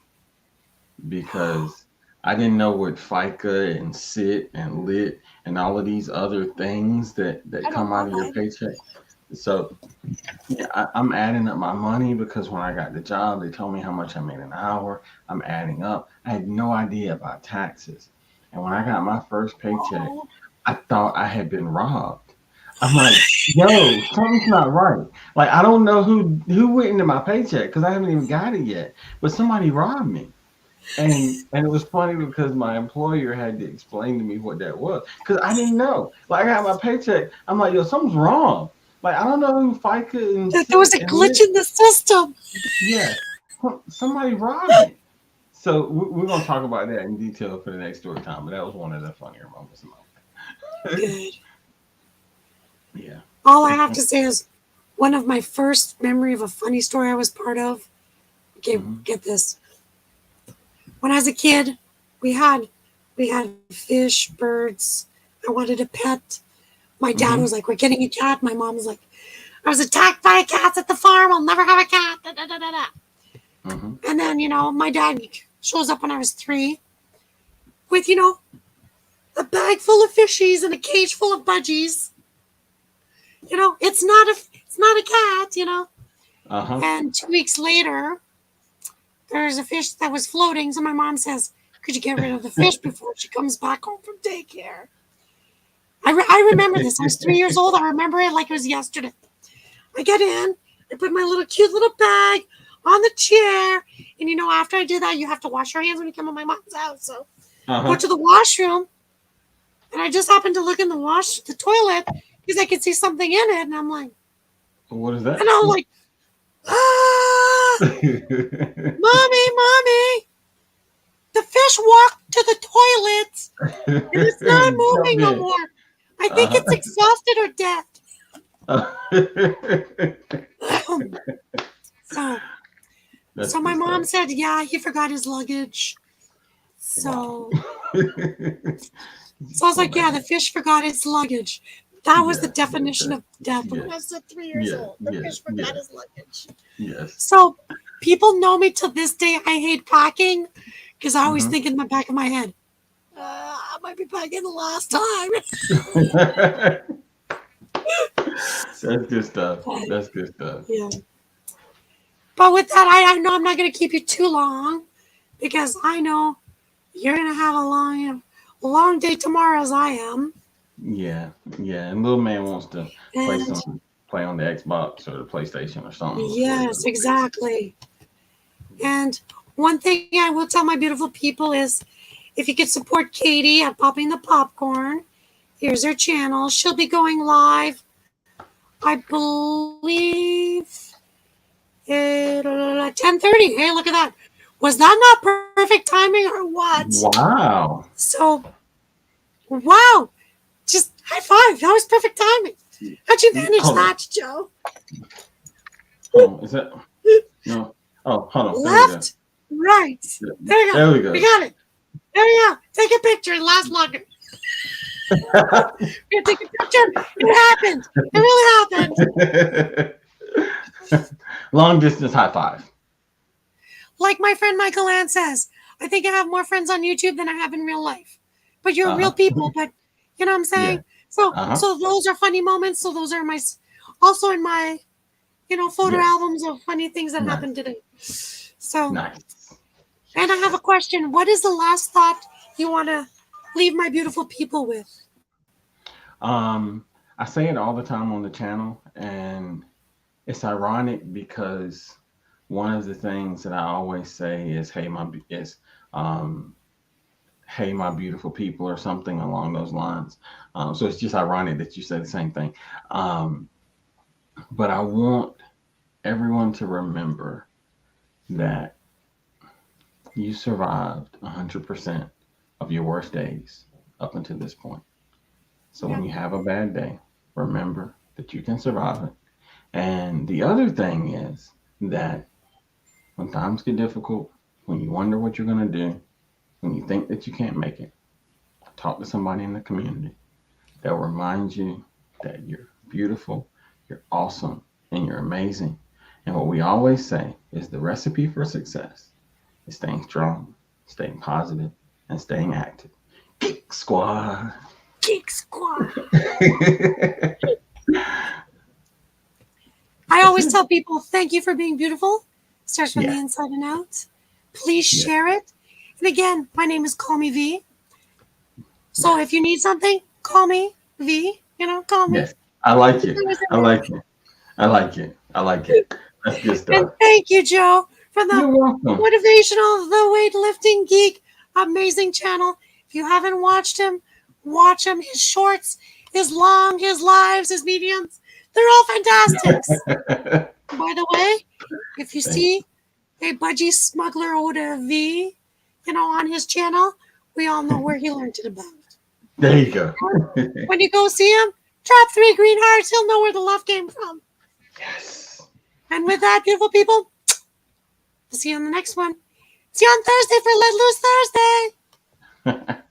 because I didn't know what FICA and SIT and LIT and all of these other things that I don't come out know of your that. paycheck. So yeah, I'm adding up my money because when I got the job, they told me how much I made an hour. I'm adding up. I had no idea about taxes. And when I got my first paycheck, Oh, I thought I had been robbed. I'm like, yo, something's not right. Like I don't know who went into my paycheck because I haven't even got it yet. But somebody robbed me. And it was funny because my employer had to explain to me what that was because I didn't know. Like I got my paycheck, I'm like, yo, something's wrong. Like I don't know who FICA and there was SIT a and glitch LIT. in the system. Yeah, somebody robbed me. So we're gonna talk about that in detail for the next story time. But that was one of the funnier moments of my life. Good. Yeah. All I have to say is one of my first memory of a funny story I was part of. Okay, Hmm. get this. When I was a kid, we had we had fish, birds. I wanted a pet. My dad Hmm. was like, "We're getting a cat." My mom was like, "I was attacked by cats at the farm. I'll never have a cat." Da, da, da, da, da. Hmm. And then my dad shows up when I was 3 with a bag full of fishies and a cage full of budgies. It's not a cat. Uh-huh. And 2 weeks later, there's a fish that was floating. So my mom says, "Could you get rid of the fish before she comes back home from daycare?" I remember this. I was 3 years old. I remember it like it was yesterday. I get in, I put my little cute little bag on the chair, and after I do that, you have to wash your hands when you come to my mom's house. So go Uh-huh. to the washroom, and I just happened to look in the toilet because I could see something in it, and I'm like, What is and that? I'm like, ah, mommy, mommy, the fish walked to the toilet, and it's not moving Jump no in. more. I think Uh-huh. it's exhausted or dead. so, That's so my good mom stuff. said, yeah, he forgot his luggage. Wow. So So I was Poor like, yeah, the man. fish forgot its luggage. That was the Yes, yes, definition sir. of death when Yes, I was 3 years yes, old. The yes, fish forgot yes, his luggage. yes. So people know me to this day. I hate packing because I always Hmm. think in the back of my head, I might be packing the last time. That's good stuff. but, That's good stuff. yeah. But with that, I know I'm not going to keep you too long because I know you're going to have a long day tomorrow as I am. Yeah, yeah. And little man wants to play And some play on the Xbox or the PlayStation or something before he goes yes, to bed. exactly. And one thing I will tell my beautiful people is if you could support Katie at Popping the Popcorn, here's her channel. She'll be going live, I believe, at 10:30. Hey, look at that. Was that not perfect timing or what? Wow. So, wow. Just high five. That was perfect timing. How'd you manage Hold on. that, Joe? Hold on. Is that no? Oh, hold on. There we go. Left, right. There we go. There we We go. got it. There we go. Take a picture and last longer. We're gonna take a picture. It happened. It really happened. Long distance high five. Like my friend Michael Ann says, I think I have more friends on YouTube than I have in real life. But you're real Uh-huh. people. But you know what I'm Yeah. saying. So Uh-huh. so those are funny moments. So those are also in my photo Yes. albums of funny things that Nice. happened today. So Nice. and I have a question. What is the last thought you want to leave my beautiful people with? Um, I say it all the time on the channel, and it's ironic because one of the things that I always say is um hey my beautiful people or something along those lines. So it's just ironic that you say the same thing. Um, but I want everyone to remember that you survived 100% of your worst days up until this point. So when Yeah. you have a bad day, remember that you can survive it. And the other thing is that when times get difficult, when you wonder what you're going to do, when you think that you can't make it, talk to somebody in the community. They'll remind you, that you're beautiful, you're awesome, and you're amazing. And what we always say is the recipe for success is staying strong, staying positive, and staying active. Geek Squad. Geek Squad. I That's always it. tell people, thank you for being beautiful. Starts from the Yeah. inside and out. Please Yeah. share it. And again, my name is Call Me V. So if Yes. you need something, call me V. Call me. Yes. I like it. I like it. I like it. I like it. That's good And stuff. thank you, Joe, for the You're welcome. motivational, the weightlifting geek, amazing channel. If you haven't watched him, watch him. His shorts, his long, his lives, his mediums, they're all fantastics. By the way, if you Thank see a budgie smuggler with a V, on his channel, we all know where he learned it about. There you go. When you go see him, drop 3 green hearts. He'll know where the love came from. Yes. And with that, beautiful people, we'll see you on the next one. See you on Thursday for Let Loose Thursday.